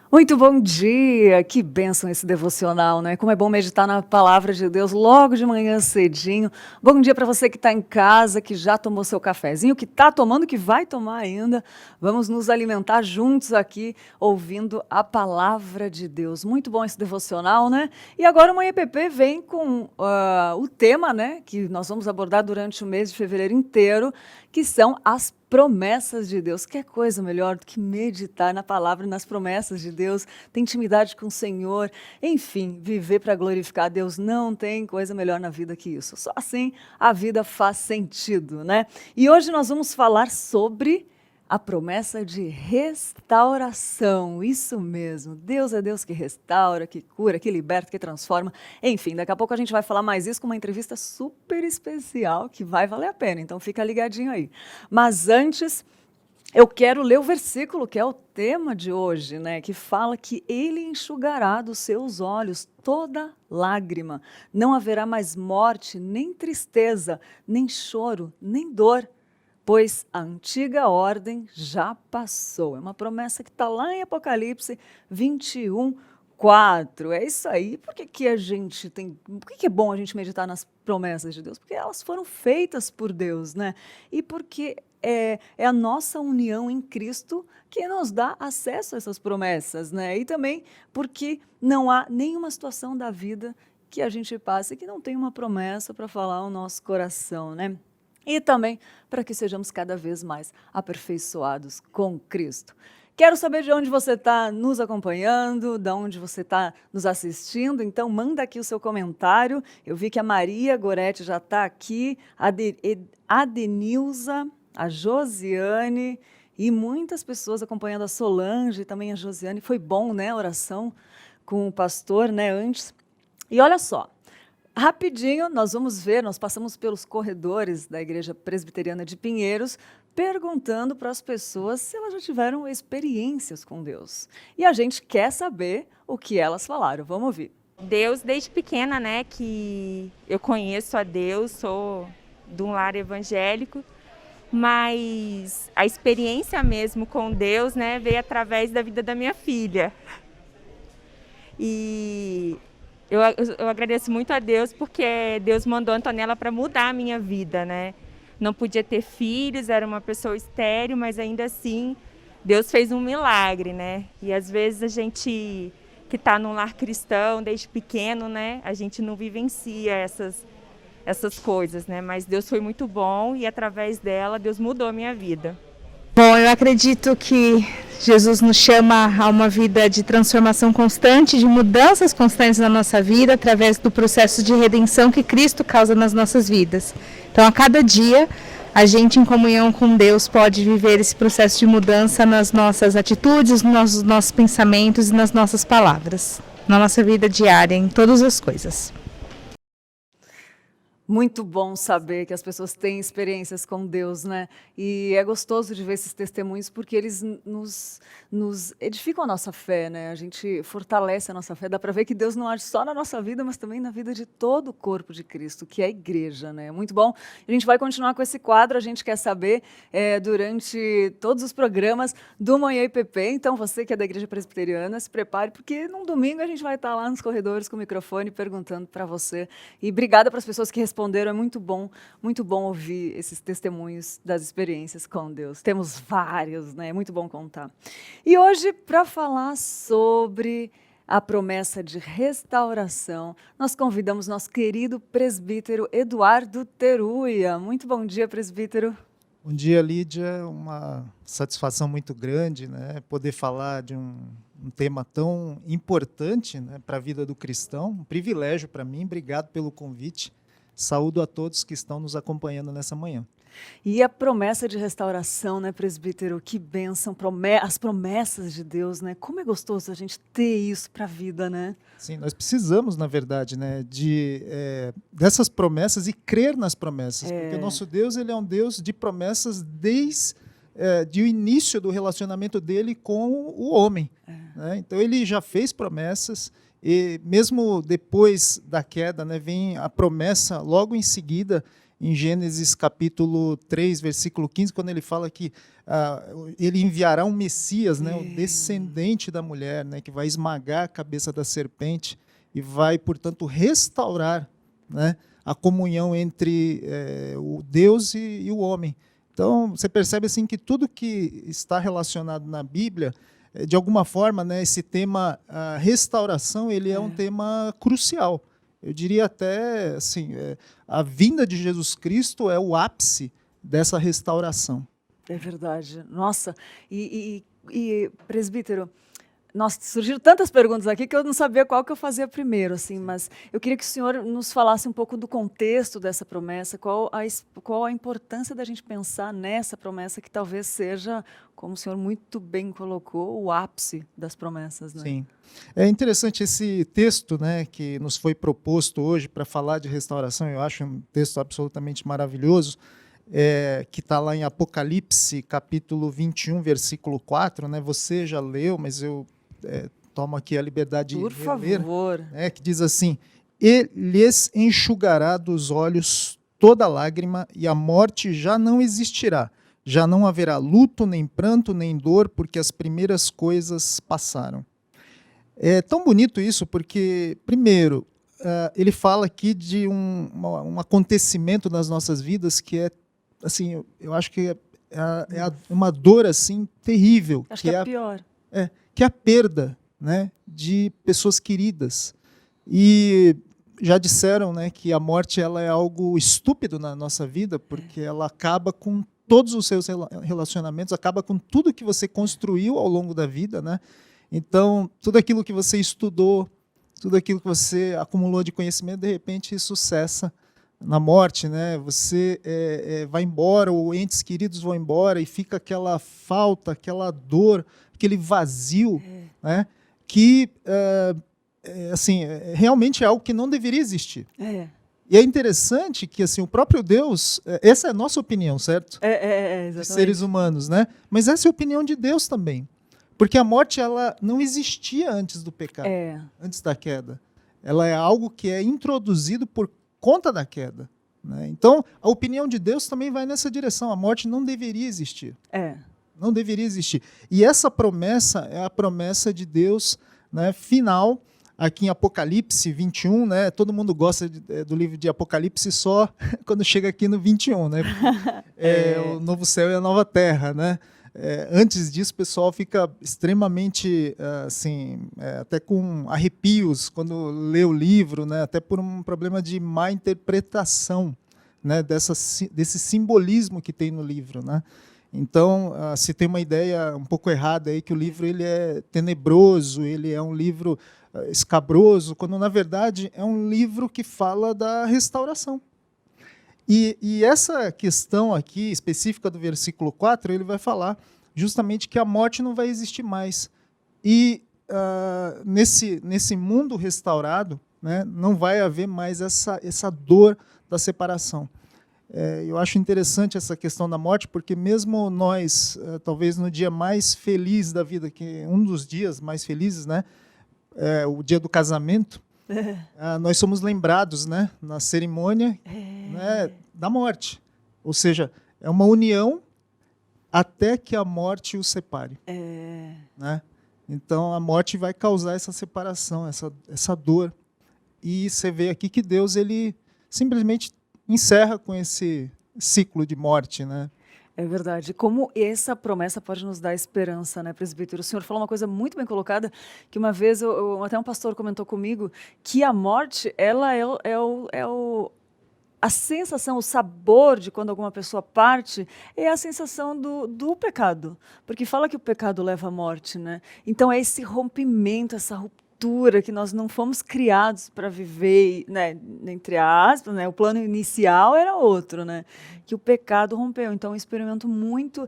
Muito bom dia, que bênção esse devocional, né? Como é bom meditar na palavra de Deus logo de manhã cedinho. Bom dia para você que está em casa, que já tomou seu cafezinho, que está tomando, que vai tomar ainda. Vamos nos alimentar juntos aqui, ouvindo a palavra de Deus. Muito bom esse devocional, né? E agora o Manhã PP vem com o tema, né, que nós vamos abordar durante o mês de fevereiro inteiro, que são as promessas de Deus. Que coisa melhor do que meditar na palavra e nas promessas de Deus, ter intimidade com o Senhor, enfim, viver para glorificar a Deus. Não tem coisa melhor na vida que isso. Só assim a vida faz sentido, né? E hoje nós vamos falar sobre a promessa de restauração. Isso mesmo. Deus é Deus que restaura, que cura, que liberta, que transforma. Enfim, daqui a pouco a gente vai falar mais isso com uma entrevista super especial que vai valer a pena. Então fica ligadinho aí. Mas antes, eu quero ler o versículo que é o tema de hoje, né? Que fala que ele enxugará dos seus olhos toda lágrima. Não haverá mais morte, nem tristeza, nem choro, nem dor, pois a antiga ordem já passou. É uma promessa que está lá em Apocalipse 21, 4. É isso aí. Por que a gente tem. Por que é bom a gente meditar nas promessas de Deus? Porque elas foram feitas por Deus, né? E porque é a nossa união em Cristo que nos dá acesso a essas promessas, né? E também porque não há nenhuma situação da vida que a gente passe que não tem uma promessa para falar ao nosso coração, né? E também para que sejamos cada vez mais aperfeiçoados com Cristo. Quero saber de onde você está nos acompanhando, de onde você está nos assistindo, então manda aqui o seu comentário. Eu vi que a Maria Goretti já está aqui, a Denilza, a Josiane e muitas pessoas acompanhando, a Solange, também a Josiane. Foi bom, né, a oração com o pastor, né, antes. E olha só, rapidinho, nós passamos pelos corredores da Igreja Presbiteriana de Pinheiros, perguntando para as pessoas se elas já tiveram experiências com Deus. E a gente quer saber o que elas falaram. Vamos ouvir. Deus, desde pequena, né, que eu conheço a Deus, sou de um lar evangélico, mas a experiência mesmo com Deus, né, veio através da vida da minha filha. E eu agradeço muito a Deus porque Deus mandou a Antonella para mudar a minha vida, né? Não podia ter filhos, era uma pessoa estéril, mas ainda assim Deus fez um milagre, né? E às vezes a gente que está num lar cristão desde pequeno, né? A gente não vivencia essas coisas, né? Mas Deus foi muito bom e através dela Deus mudou a minha vida. Bom, eu acredito que Jesus nos chama a uma vida de transformação constante, de mudanças constantes na nossa vida, através do processo de redenção que Cristo causa nas nossas vidas. Então, a cada dia, a gente, em comunhão com Deus, pode viver esse processo de mudança nas nossas atitudes, nos nossos pensamentos e nas nossas palavras, na nossa vida diária, em todas as coisas. Muito bom saber que as pessoas têm experiências com Deus, né? E é gostoso de ver esses testemunhos porque eles nos edificam a nossa fé, né? A gente fortalece a nossa fé. Dá para ver que Deus não age só na nossa vida, mas também na vida de todo o corpo de Cristo, que é a igreja, né? Muito bom. A gente vai continuar com esse quadro. A gente quer saber durante todos os programas do Manhã IPP. Então, você que é da Igreja Presbiteriana, se prepare, porque num domingo a gente vai estar lá nos corredores com o microfone perguntando para você. E obrigada para as pessoas que responderam. É muito bom ouvir esses testemunhos das experiências com Deus. Temos vários, né? É muito bom contar. E hoje, para falar sobre a promessa de restauração, nós convidamos nosso querido presbítero Eduardo Teruia. Muito bom dia, presbítero. Bom dia, Lídia. Uma satisfação muito grande, né? Poder falar de um tema tão importante, né, para a vida do cristão. Um privilégio para mim. Obrigado pelo convite. Saúdo a todos que estão nos acompanhando nessa manhã. E a promessa de restauração, né, presbítero? Que bênção, as promessas de Deus, né? Como é gostoso a gente ter isso para a vida, né? Sim, nós precisamos, na verdade, né, dessas promessas e crer nas promessas, porque o nosso Deus, ele é um Deus de promessas desde o início do relacionamento dele com o homem. Né? Então, ele já fez promessas. E mesmo depois da queda, né, vem a promessa logo em seguida em Gênesis capítulo 3, versículo 15, quando ele fala que ele enviará um Messias, né, o descendente da mulher, né, que vai esmagar a cabeça da serpente e vai, portanto, restaurar, né, a comunhão entre o Deus e o homem. Então, você percebe assim que tudo que está relacionado na Bíblia, de alguma forma, né, esse tema, a restauração, ele é um tema crucial. Eu diria até, assim, a vinda de Jesus Cristo é o ápice dessa restauração. É verdade. Nossa, presbítero, nossa, surgiram tantas perguntas aqui que eu não sabia qual que eu fazia primeiro, assim, mas eu queria que o senhor nos falasse um pouco do contexto dessa promessa, qual a importância da gente pensar nessa promessa que talvez seja, como o senhor muito bem colocou, o ápice das promessas, né? Sim. É interessante esse texto, né, que nos foi proposto hoje para falar de restauração, eu acho um texto absolutamente maravilhoso, que está lá em Apocalipse, capítulo 21, versículo 4, né? Você já leu, mas eu tomo aqui a liberdade Por de reler, favor. que diz assim: e lhes enxugará dos olhos toda lágrima, e a morte já não existirá. Já não haverá luto, nem pranto, nem dor, porque as primeiras coisas passaram. É tão bonito isso, porque, primeiro, ele fala aqui de um acontecimento nas nossas vidas que é, assim, eu acho que é uma dor assim terrível. Acho que é a pior. Que é a perda, né, de pessoas queridas. E já disseram, né, que a morte ela é algo estúpido na nossa vida, porque ela acaba com todos os seus relacionamentos, acaba com tudo que você construiu ao longo da vida, né? Então, tudo aquilo que você estudou, tudo aquilo que você acumulou de conhecimento, de repente isso cessa na morte, né? Você vai embora, ou entes queridos vão embora, e fica aquela falta, aquela dor, aquele vazio, né? Que assim, realmente é algo que não deveria existir. E é interessante que assim, o próprio Deus, essa é a nossa opinião, certo? Exatamente. De seres humanos, né? Mas essa é a opinião de Deus também. Porque a morte ela não existia antes do pecado, antes da queda. Ela é algo que é introduzido por conta da queda, né? Então, a opinião de Deus também vai nessa direção. A morte não deveria existir. Não deveria existir. E essa promessa é a promessa de Deus, né, final, aqui em Apocalipse 21, né? Todo mundo gosta do livro de Apocalipse só quando chega aqui no 21, né? O novo céu e a nova terra, né? Antes disso, o pessoal fica extremamente, assim, até com arrepios quando lê o livro, né? Até por um problema de má interpretação, né? Desse simbolismo que tem no livro, né? Então, se tem uma ideia um pouco errada aí que o livro ele é tenebroso, ele é um livro escabroso, quando na verdade é um livro que fala da restauração. E essa questão aqui específica do versículo 4, ele vai falar justamente que a morte não vai existir mais. E nesse mundo restaurado, né, não vai haver mais essa dor da separação. Eu acho interessante essa questão da morte, porque mesmo nós, talvez no dia mais feliz da vida, que um dos dias mais felizes, né, o dia do casamento, nós somos lembrados, né, na cerimônia, né, da morte. Ou seja, é uma união até que a morte os separe. Né? Então, a morte vai causar essa separação, essa dor. E você vê aqui que Deus ele simplesmente encerra com esse ciclo de morte, né? É verdade. Como essa promessa pode nos dar esperança, né, presbítero? O senhor falou uma coisa muito bem colocada, que uma vez até um pastor comentou comigo que a morte, ela a sensação, o sabor de quando alguma pessoa parte é a sensação do pecado. Porque fala que o pecado leva à morte, né? Então é esse rompimento, essa ruptura que nós não fomos criados para viver, né, entre aspas, né, o plano inicial era outro, né, que o pecado rompeu. Então, um experimento muito...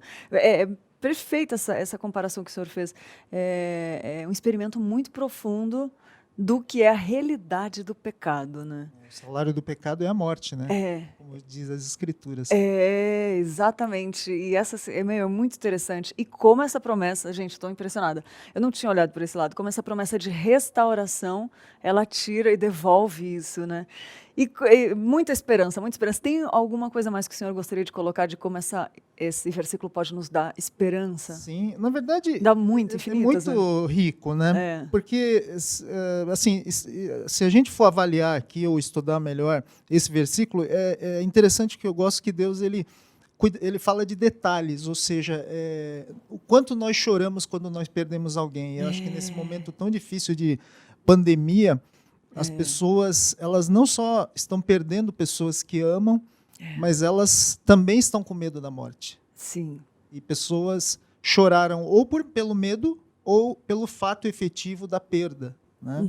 perfeita essa comparação que o senhor fez. É um experimento muito profundo do que é a realidade do pecado, né? O salário do pecado é a morte, né? Como como diz as Escrituras. É, exatamente. E essa é muito interessante. E como essa promessa, gente, estou impressionada. Eu não tinha olhado por esse lado. Como essa promessa de restauração, ela tira e devolve isso, né? E muita esperança, muita esperança. Tem alguma coisa mais que o senhor gostaria de colocar de como esse versículo pode nos dar esperança? Sim, na verdade, Dá muito, é infinitas, né? muito rico, né? É. Porque, assim, se a gente for avaliar aqui ou estudar melhor esse versículo, é interessante que eu gosto que Deus, ele fala de detalhes, ou seja, o quanto nós choramos quando nós perdemos alguém. Eu acho que nesse momento tão difícil de pandemia, as pessoas, elas não só estão perdendo pessoas que amam, mas elas também estão com medo da morte. Sim. E pessoas choraram ou pelo medo ou pelo fato efetivo da perda, né?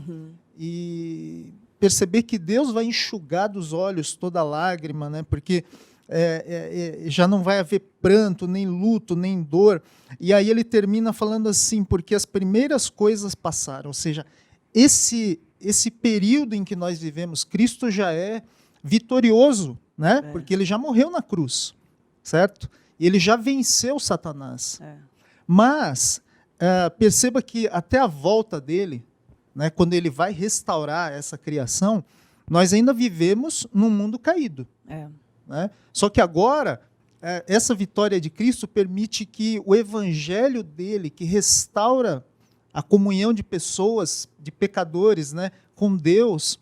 E perceber que Deus vai enxugar dos olhos toda lágrima, né? Porque já não vai haver pranto, nem luto, nem dor. E aí ele termina falando assim, porque as primeiras coisas passaram. Ou seja, esse período em que nós vivemos, Cristo já é vitorioso, né? Porque ele já morreu na cruz, certo? E ele já venceu Satanás. Mas perceba que até a volta dele, né, quando ele vai restaurar essa criação, nós ainda vivemos num mundo caído. Né? Só que agora, essa vitória de Cristo permite que o evangelho dele, que restaura a comunhão de pessoas, de pecadores, né, com Deus,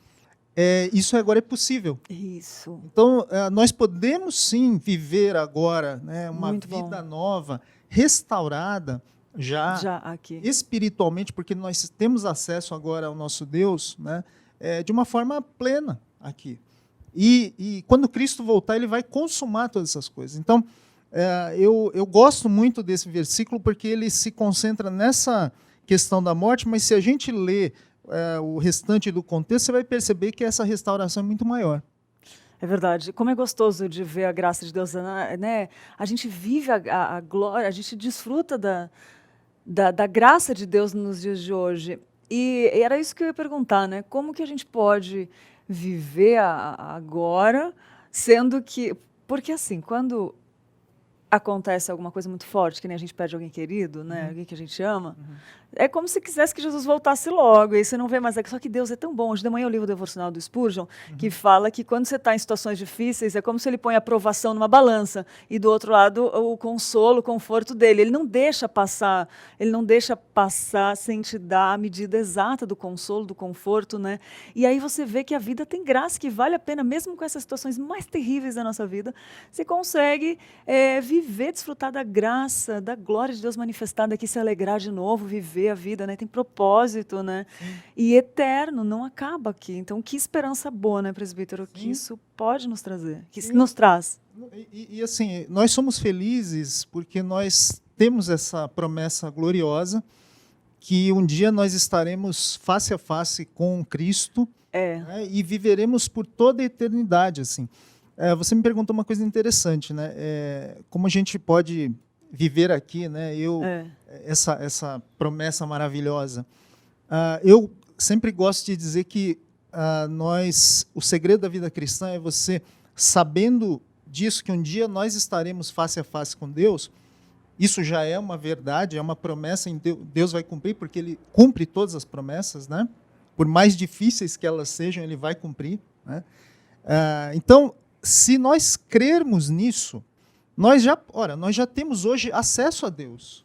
isso agora é possível. Isso. Então, nós podemos sim viver agora, né, uma Muito vida bom. nova, restaurada, já aqui. espiritualmente, porque nós temos acesso agora ao nosso Deus, né, de uma forma plena aqui. E quando Cristo voltar, ele vai consumar todas essas coisas. Então, eu gosto muito desse versículo porque ele se concentra nessa questão da morte, mas se a gente lê o restante do contexto, você vai perceber que essa restauração é muito maior. É verdade. Como é gostoso de ver a graça de Deus, né? A gente vive a glória, a gente desfruta da graça de Deus nos dias de hoje. E era isso que eu ia perguntar, né? Como que a gente pode viver agora, sendo que... Porque assim, quando acontece alguma coisa muito forte, que nem a gente perde alguém querido, né? Alguém que a gente ama, é como se quisesse que Jesus voltasse logo, e você não vê mais. Só que Deus é tão bom. Hoje de manhã eu li o devocional do Spurgeon, que fala que quando você está em situações difíceis, é como se ele põe a provação numa balança, e do outro lado o consolo, o conforto dele. Ele não deixa passar sem te dar a medida exata do consolo, do conforto, né? E aí você vê que a vida tem graça, que vale a pena, mesmo com essas situações mais terríveis da nossa vida, você consegue viver, desfrutar da graça, da glória de Deus manifestada aqui, se alegrar de novo, viver a vida, né? Tem propósito, né? E eterno, não acaba aqui. Então, que esperança boa, né, presbítero? Que isso pode nos trazer, que nos traz. E assim, nós somos felizes porque nós temos essa promessa gloriosa que um dia nós estaremos face a face com Cristo, né, e viveremos por toda a eternidade, assim. Você me perguntou uma coisa interessante, né? Como a gente pode viver aqui, né? Essa promessa maravilhosa. Eu sempre gosto de dizer que o segredo da vida cristã é você, sabendo disso, que um dia nós estaremos face a face com Deus. Isso já é uma verdade, é uma promessa, Deus vai cumprir, porque Ele cumpre todas as promessas, né? Por mais difíceis que elas sejam, Ele vai cumprir, né? Então, se nós crermos nisso, nós já temos hoje acesso a Deus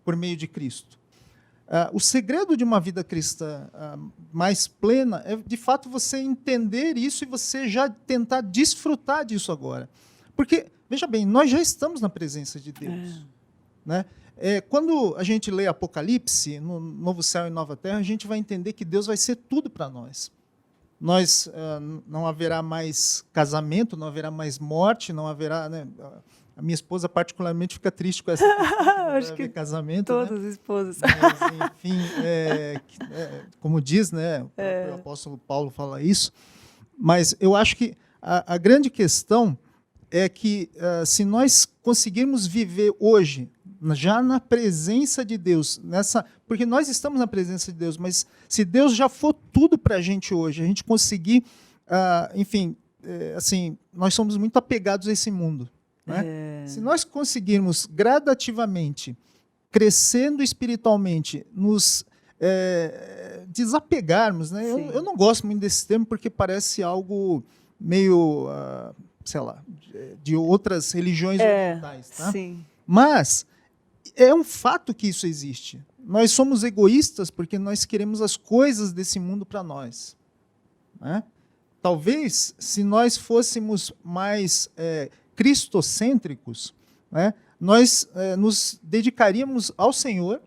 por meio de Cristo. O segredo de uma vida cristã mais plena é, de fato, você entender isso e você já tentar desfrutar disso agora. Porque, veja bem, nós já estamos na presença de Deus. Né? Quando a gente lê Apocalipse, no Novo Céu e Nova Terra, a gente vai entender que Deus vai ser tudo para nós. Não haverá mais casamento, não haverá mais morte, não haverá... Né? A minha esposa particularmente fica triste com essa Acho que casamento. Todas né? as esposas. Mas, enfim, como diz, né, o próprio apóstolo Paulo fala isso, mas eu acho que a grande questão é que se nós conseguirmos viver hoje, já na presença de Deus, porque nós estamos na presença de Deus, mas se Deus já for tudo para a gente hoje, a gente conseguir, enfim, assim, nós somos muito apegados a esse mundo, né? Se nós conseguirmos gradativamente, crescendo espiritualmente, nos desapegarmos, né? Eu não gosto muito desse termo porque parece algo meio, sei lá, de outras religiões orientais, tá? Sim. Mas é um fato que isso existe. Nós somos egoístas porque nós queremos as coisas desse mundo para nós, né? Talvez, se nós fôssemos mais cristocêntricos, né, nós nos dedicaríamos ao Senhor,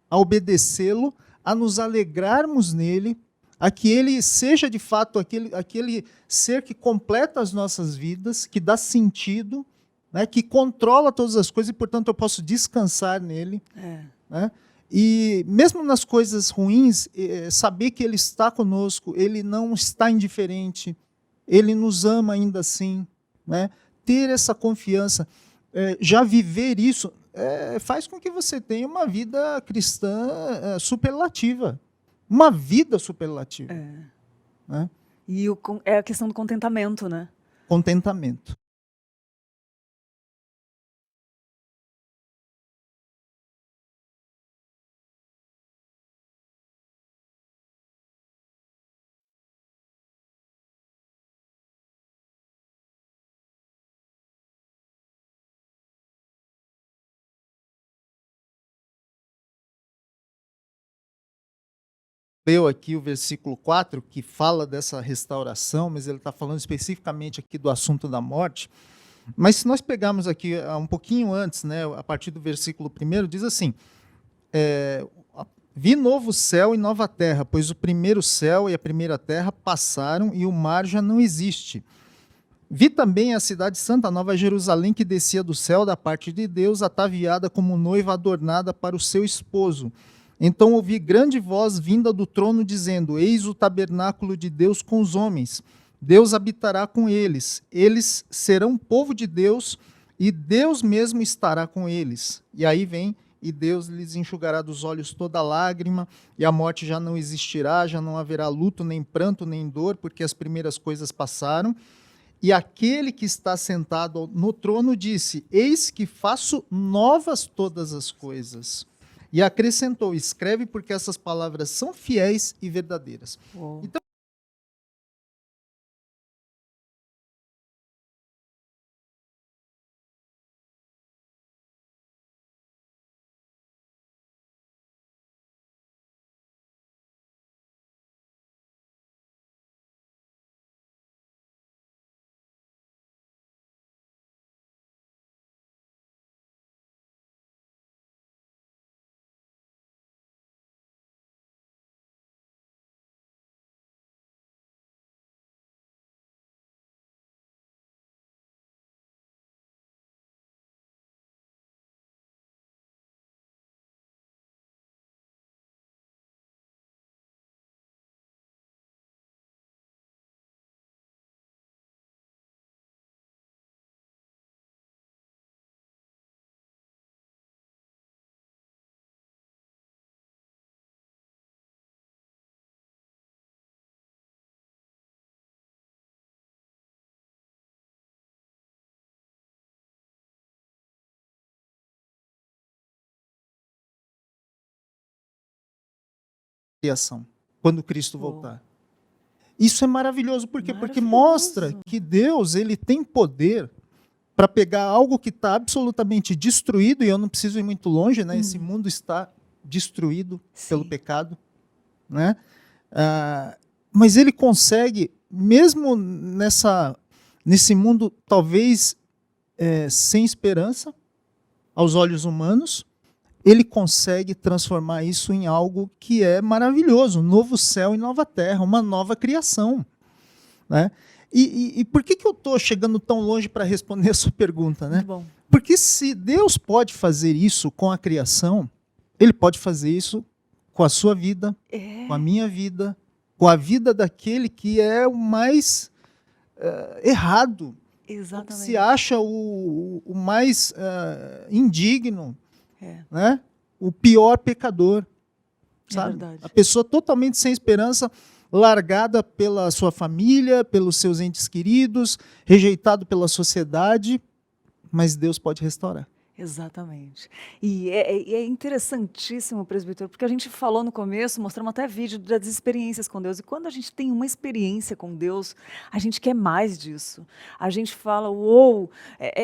a obedecê-lo, a nos alegrarmos nele, a que ele seja de fato aquele ser que completa as nossas vidas, que dá sentido, né, que controla todas as coisas e, portanto, eu posso descansar nele. Né? E mesmo nas coisas ruins, saber que ele está conosco, ele não está indiferente, ele nos ama ainda assim, né? Ter essa confiança, já viver isso, faz com que você tenha uma vida cristã superlativa. Uma vida superlativa. Né? E é a questão do contentamento, né? Contentamento. Leu aqui o versículo 4, que fala dessa restauração, mas ele está falando especificamente aqui do assunto da morte. Mas se nós pegarmos aqui um pouquinho antes, né, a partir do versículo 1, diz assim, vi novo céu e nova terra, pois o primeiro céu e a primeira terra passaram e o mar já não existe. Vi também a cidade santa, a Nova Jerusalém, que descia do céu da parte de Deus, ataviada como noiva adornada para o seu esposo. Então ouvi grande voz vinda do trono dizendo, eis o tabernáculo de Deus com os homens. Deus habitará com eles. Eles serão povo de Deus e Deus mesmo estará com eles. E aí vem, e Deus lhes enxugará dos olhos toda lágrima, e a morte já não existirá, já não haverá luto, nem pranto, nem dor, porque as primeiras coisas passaram. E aquele que está sentado no trono disse, eis que faço novas todas as coisas. E acrescentou, escreve porque essas palavras são fiéis e verdadeiras. Então, criação, quando Cristo voltar. Isso é maravilhoso, por quê? Porque mostra que Deus ele tem poder para pegar algo que está absolutamente destruído, e eu não preciso ir muito longe, né? Esse mundo está destruído pelo pecado, né? Mas ele consegue, mesmo nesse mundo talvez sem esperança, aos olhos humanos, ele consegue transformar isso em algo que é maravilhoso, um novo céu e nova terra, uma nova criação. Né? E por que eu estou chegando tão longe para responder a sua pergunta? Né? Bom. Porque se Deus pode fazer isso com a criação, ele pode fazer isso com a sua vida, com a minha vida, com a vida daquele que é o mais errado, Exatamente. que se acha o mais indigno, né? O pior pecador. Sabe? Verdade. A pessoa totalmente sem esperança, largada pela sua família, pelos seus entes queridos, rejeitado pela sociedade, mas Deus pode restaurar. Exatamente. E é interessantíssimo, presbítero, porque a gente falou no começo, mostramos até vídeo das experiências com Deus, e quando a gente tem uma experiência com Deus, a gente quer mais disso. A gente fala, uou,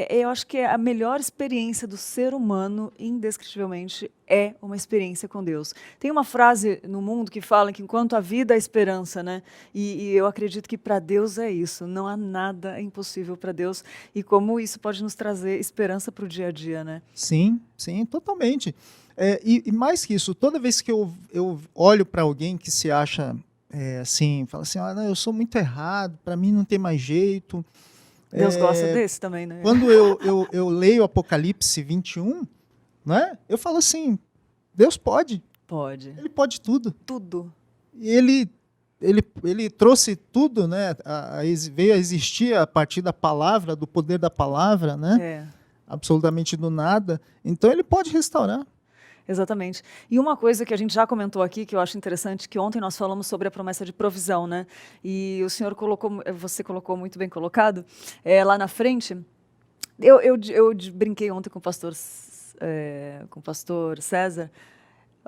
eu acho que a melhor experiência do ser humano, indescritivelmente, é uma experiência com Deus. Tem uma frase no mundo que fala que enquanto a vida é esperança, né? E eu acredito que para Deus é isso, não há nada impossível para Deus, e como isso pode nos trazer esperança para o dia a dia, né? Sim, sim, totalmente. E mais que isso, toda vez que eu olho para alguém que se acha assim, fala assim, não, eu sou muito errado, para mim não tem mais jeito. Deus gosta desse também, né? Quando eu leio Apocalipse 21, né, eu falo assim, Deus pode. Pode. Ele pode tudo. Tudo. E ele trouxe tudo, né, veio a existir a partir da palavra, do poder da palavra, né? Absolutamente do nada. Então ele pode restaurar. Exatamente. E uma coisa que a gente já comentou aqui, que eu acho interessante, que ontem nós falamos sobre a promessa de provisão, né? E o senhor você colocou muito bem colocado, lá na frente. Eu brinquei ontem com o pastor César,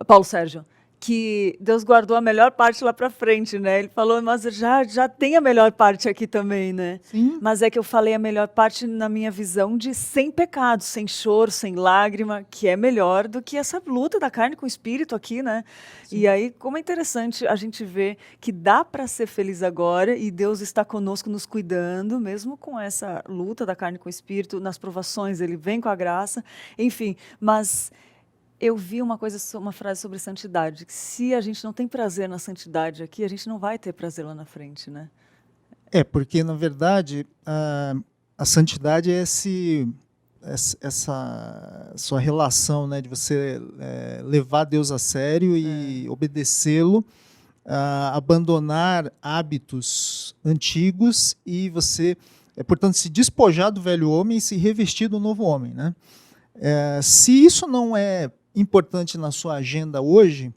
Paulo Sérgio, que Deus guardou a melhor parte lá para frente, né? Ele falou, mas já tem a melhor parte aqui também, né? Sim. Mas é que eu falei a melhor parte na minha visão de sem pecado, sem choro, sem lágrima, que é melhor do que essa luta da carne com o espírito aqui, né? Sim. E aí, como é interessante a gente ver que dá para ser feliz agora e Deus está conosco nos cuidando, mesmo com essa luta da carne com o espírito, nas provações, Ele vem com a graça, enfim, mas eu vi uma frase sobre santidade, que se a gente não tem prazer na santidade aqui, a gente não vai ter prazer lá na frente, né? Porque, na verdade, a santidade é essa sua relação, né, de você levar Deus a sério e obedecê-lo, abandonar hábitos antigos e você, portanto, se despojar do velho homem e se revestir do novo homem, né? Se isso não é importante na sua agenda hoje,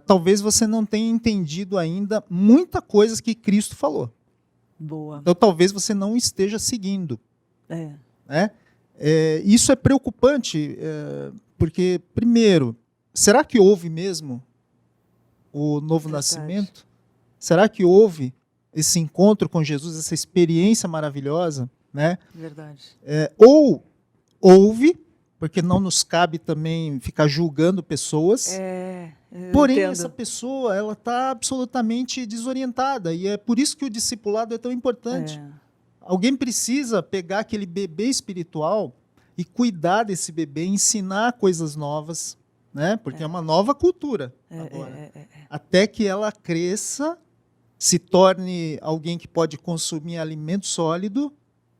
talvez você não tenha entendido ainda muita coisa que Cristo falou. Boa. Então talvez você não esteja seguindo. Né? Isso é preocupante, porque, primeiro, será que houve mesmo o novo nascimento? Será que houve esse encontro com Jesus, essa experiência maravilhosa? Né? Verdade. Ou houve, porque não nos cabe também ficar julgando pessoas. Porém, essa pessoa ela está absolutamente desorientada e é por isso que o discipulado é tão importante. Alguém precisa pegar aquele bebê espiritual e cuidar desse bebê, ensinar coisas novas, né? Porque é uma nova cultura agora. Até que ela cresça, se torne alguém que pode consumir alimento sólido,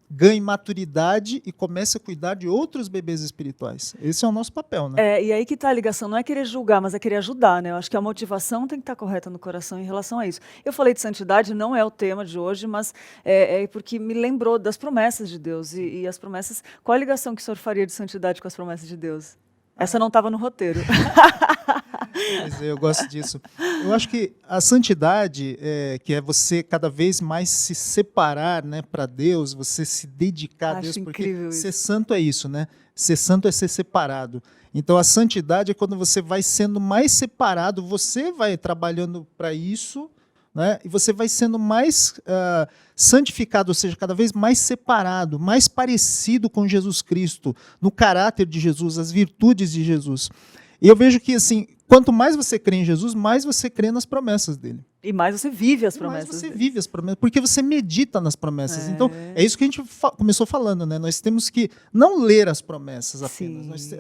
ganhe maturidade e comece a cuidar de outros bebês espirituais. Esse é o nosso papel, né? E aí que está a ligação, não é querer julgar, mas é querer ajudar, né? Eu acho que a motivação tem que estar correta no coração em relação a isso. Eu falei de santidade, não é o tema de hoje, mas é porque me lembrou das promessas de Deus e as promessas. Qual a ligação que o senhor faria de santidade com as promessas de Deus? Essa não estava no roteiro. Mas eu gosto disso. Eu acho que a santidade, que é você cada vez mais se separar, né, para Deus, você se dedicar a Deus, porque ser santo é isso, né? Ser santo é ser separado. Então a santidade é quando você vai sendo mais separado, você vai trabalhando para isso, né? E você vai sendo mais santificado, ou seja, cada vez mais separado, mais parecido com Jesus Cristo, no caráter de Jesus, as virtudes de Jesus. E eu vejo que, assim, quanto mais você crê em Jesus, mais você crê nas promessas dele. E mais você vive as promessas. Mais você vive as promessas, porque você medita nas promessas. Então, é isso que a gente começou falando, né? Nós temos que não ler as promessas apenas.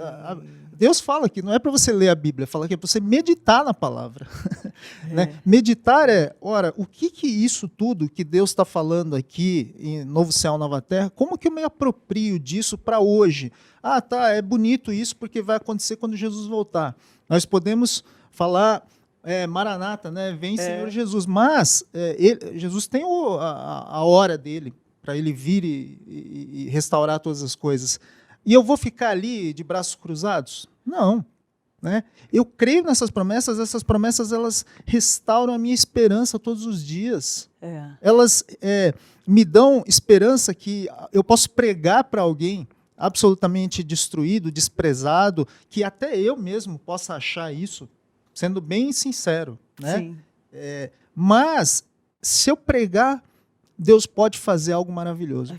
Deus fala que não é para você ler a Bíblia, fala que é para você meditar na palavra. Né? Meditar ora, o que isso tudo que Deus está falando aqui em Novo Céu, Nova Terra, como que eu me aproprio disso para hoje? É bonito isso porque vai acontecer quando Jesus voltar. Nós podemos falar... Maranata, né? Vem Senhor Jesus. Mas Jesus tem a hora dele para ele vir e restaurar todas as coisas. E eu vou ficar ali de braços cruzados? Não. né? Eu creio nessas promessas, essas promessas elas restauram a minha esperança todos os dias. Elas me dão esperança que eu posso pregar para alguém absolutamente destruído, desprezado, que até eu mesmo possa achar isso, sendo bem sincero, né? Sim. Mas, se eu pregar, Deus pode fazer algo maravilhoso.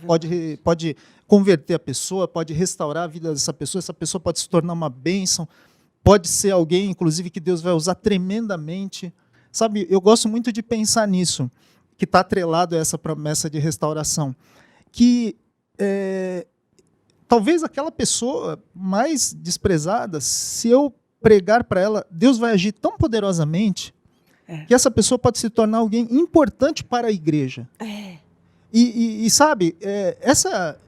Pode converter a pessoa, pode restaurar a vida dessa pessoa, essa pessoa pode se tornar uma bênção, pode ser alguém, inclusive, que Deus vai usar tremendamente. Sabe, eu gosto muito de pensar nisso, que está atrelado a essa promessa de restauração, que talvez aquela pessoa mais desprezada, se eu pregar para ela, Deus vai agir tão poderosamente que essa pessoa pode se tornar alguém importante para a igreja. E sabe, essa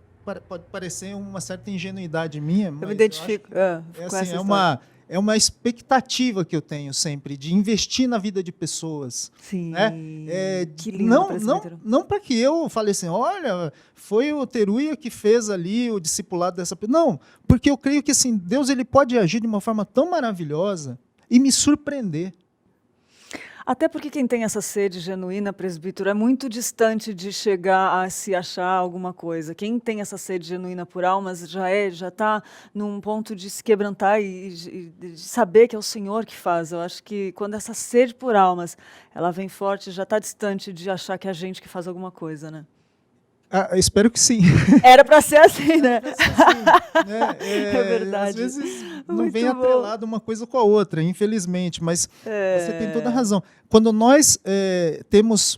pode parecer uma certa ingenuidade minha, mas eu me identifico com essa história. É uma expectativa que eu tenho sempre, de investir na vida de pessoas. Sim, né? Que lindo, não para que eu fale assim, olha, foi o Teruya que fez ali o discipulado dessa pessoa. Não, porque eu creio que assim, Deus ele pode agir de uma forma tão maravilhosa e me surpreender. Até porque quem tem essa sede genuína, presbítero, é muito distante de chegar a se achar alguma coisa. Quem tem essa sede genuína por almas já está num ponto de se quebrantar e de saber que é o Senhor que faz. Eu acho que quando essa sede por almas ela vem forte, já está distante de achar que é a gente que faz alguma coisa, né? Espero que sim. Era para ser assim, né? Né? É verdade. Às vezes não vem atrelado uma coisa com a outra, infelizmente, mas você tem toda a razão. Quando nós temos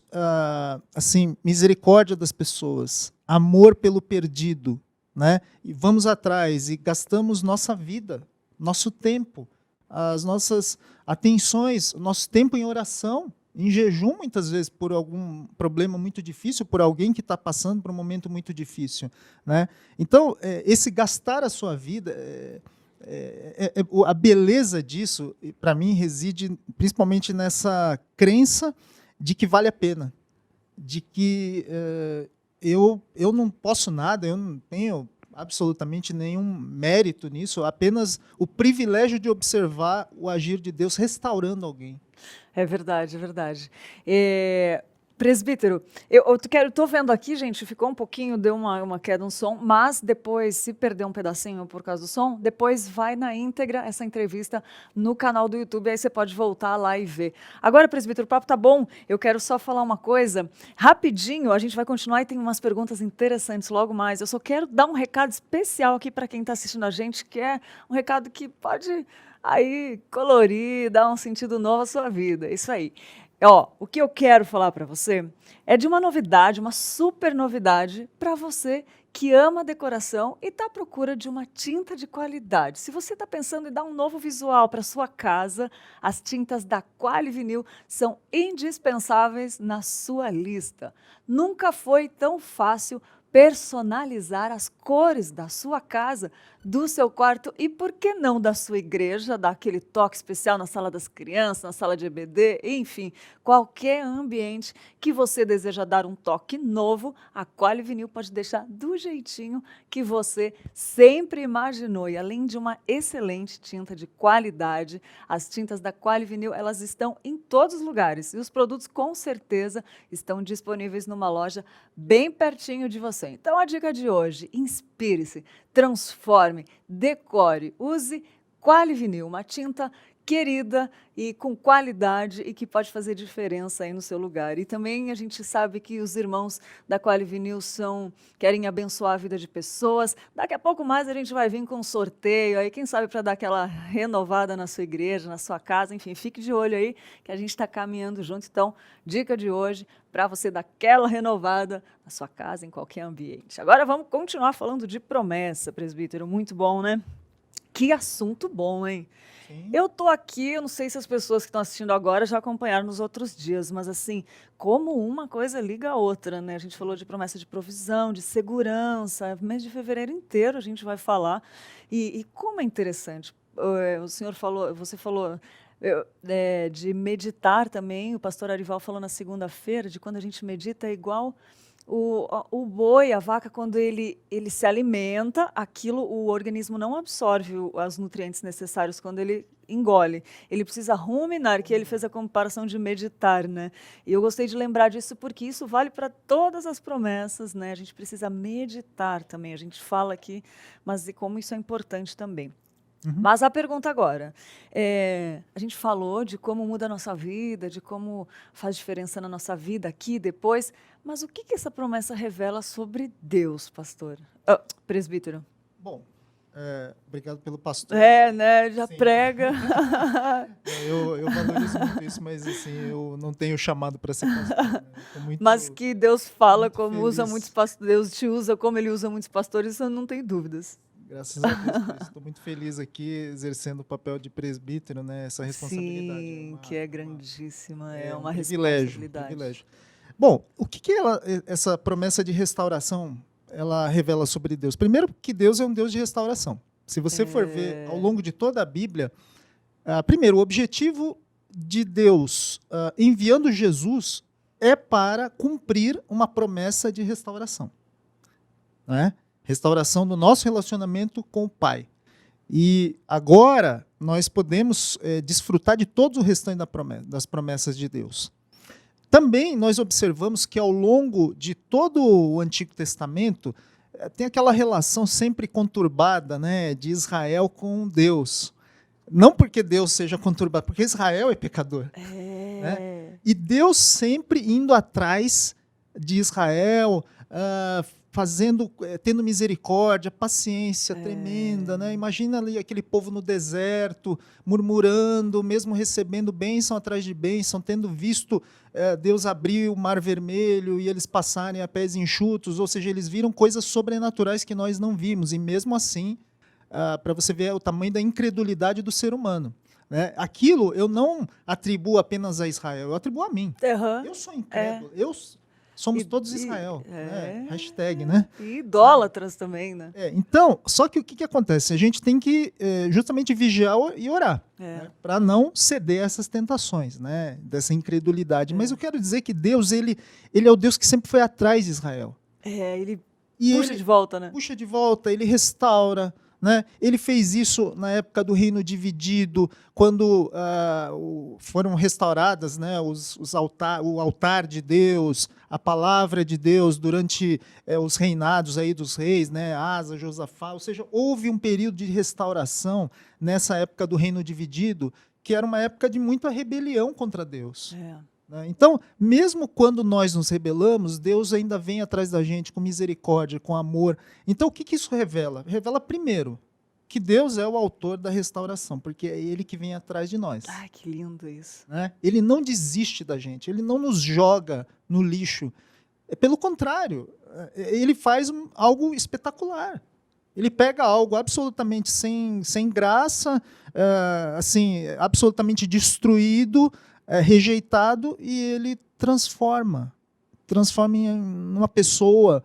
assim, misericórdia das pessoas, amor pelo perdido, né? E vamos atrás e gastamos nossa vida, nosso tempo, as nossas atenções, nosso tempo em oração, em jejum, muitas vezes, por algum problema muito difícil, por alguém que está passando por um momento muito difícil, né? Então, esse gastar a sua vida, a beleza disso, para mim, reside principalmente nessa crença de que vale a pena, de que eu não posso nada, eu não tenho absolutamente nenhum mérito nisso, apenas o privilégio de observar o agir de Deus restaurando alguém. É verdade, é verdade. Presbítero, estou vendo aqui, gente, ficou um pouquinho, deu uma queda no som, mas depois, se perder um pedacinho por causa do som, depois vai na íntegra essa entrevista no canal do YouTube, aí você pode voltar lá e ver. Agora, presbítero, o papo tá bom, eu quero só falar uma coisa, rapidinho, a gente vai continuar e tem umas perguntas interessantes logo mais. Eu só quero dar um recado especial aqui para quem está assistindo a gente, que é um recado que pode aí colorir, dar um sentido novo à sua vida, isso aí. O que eu quero falar para você é de uma novidade, uma super novidade para você que ama decoração e está à procura de uma tinta de qualidade. Se você está pensando em dar um novo visual para sua casa, as tintas da Qualivinil são indispensáveis na sua lista. Nunca foi tão fácil personalizar as cores da sua casa, do seu quarto e, por que não, da sua igreja, dar aquele toque especial na sala das crianças, na sala de EBD, enfim, qualquer ambiente que você deseja dar um toque novo, a Qualivinil pode deixar do jeitinho que você sempre imaginou. E além de uma excelente tinta de qualidade, as tintas da Qualivinil, elas estão em todos os lugares e os produtos com certeza estão disponíveis numa loja bem pertinho de você. Então a dica de hoje, inspire-se, transforme, decore, use Qualivinil, uma tinta querida e com qualidade e que pode fazer diferença aí no seu lugar. E também a gente sabe que os irmãos da Qualivinil querem abençoar a vida de pessoas. Daqui a pouco mais a gente vai vir com um sorteio aí, quem sabe para dar aquela renovada na sua igreja, na sua casa, enfim, fique de olho aí que a gente está caminhando junto. Então, dica de hoje para você dar aquela renovada na sua casa, em qualquer ambiente. Agora vamos continuar falando de promessa, presbítero, muito bom, né? Que assunto bom, hein? Sim. Eu tô aqui, eu não sei se as pessoas que estão assistindo agora já acompanharam nos outros dias, mas assim, como uma coisa liga a outra, né? A gente falou de promessa de provisão, de segurança, mês de fevereiro inteiro a gente vai falar. E como é interessante, você falou de meditar também, o pastor Arival falou na segunda-feira, de quando a gente medita é igual O boi, a vaca, quando ele se alimenta, aquilo, o organismo não absorve os nutrientes necessários quando ele engole. Ele precisa ruminar, que ele fez a comparação de meditar, né? E eu gostei de lembrar disso porque isso vale para todas as promessas, né? A gente precisa meditar também. A gente fala aqui, mas e como isso é importante também. Mas a pergunta agora, a gente falou de como muda a nossa vida, de como faz diferença na nossa vida aqui, depois, mas o que que essa promessa revela sobre Deus, pastor? Presbítero. Bom, obrigado pelo pastor. Né, já Sim. prega. Eu valorizo muito isso, mas assim, eu não tenho chamado para ser pastor. Né? Eu tô muito- Mas que Deus fala muito como feliz. usa muitos pastores, Deus te usa como ele usa muitos pastores, eu não tenho dúvidas. Graças a Deus por isso. Estou muito feliz aqui exercendo o papel de presbítero, né? Essa responsabilidade. Sim, que é grandíssima, é um uma privilégio, responsabilidade. privilégio. Bom, o que essa promessa de restauração ela revela sobre Deus? Primeiro, que Deus é um Deus de restauração. Se você for ver ao longo de toda a Bíblia, primeiro, o objetivo de Deus enviando Jesus é para cumprir uma promessa de restauração. Né? Restauração do nosso relacionamento com o Pai. E agora nós podemos desfrutar de todo o restante das promessas de Deus. Também nós observamos que ao longo de todo o Antigo Testamento tem aquela relação sempre conturbada, né, de Israel com Deus. Não porque Deus seja conturbado, porque Israel é pecador. Né? E Deus sempre indo atrás de Israel, tendo misericórdia, paciência tremenda, né? Imagina ali aquele povo no deserto, murmurando, mesmo recebendo bênção atrás de bênção, tendo visto Deus abrir o mar vermelho e eles passarem a pés enxutos, ou seja, eles viram coisas sobrenaturais que nós não vimos, e mesmo assim, para você ver o tamanho da incredulidade do ser humano. Né? Aquilo eu não atribuo apenas a Israel, eu atribuo a mim. Eu sou incrédulo, somos todos Israel. Né? Hashtag, né? E idólatras também, né? Então, só que o que acontece? A gente tem que justamente vigiar e orar, né? Para não ceder a essas tentações, né? Dessa incredulidade. Mas eu quero dizer que Deus, ele é o Deus que sempre foi atrás de Israel. Ele puxa de volta, né? Puxa de volta, ele restaura. Né? Ele fez isso na época do reino dividido, quando foram restauradas, né, o altar de Deus, a palavra de Deus durante os reinados aí dos reis, né, Asa, Josafá, ou seja, houve um período de restauração nessa época do reino dividido, que era uma época de muita rebelião contra Deus. Então, mesmo quando nós nos rebelamos, Deus ainda vem atrás da gente com misericórdia, com amor. Então, o que isso revela? Revela, primeiro, que Deus é o autor da restauração, porque é Ele que vem atrás de nós. Ai, que lindo isso. Né? Ele não desiste da gente, Ele não nos joga no lixo. Pelo contrário, Ele faz algo espetacular. Ele pega algo absolutamente sem graça, assim, absolutamente destruído, rejeitado, e ele transforma em uma pessoa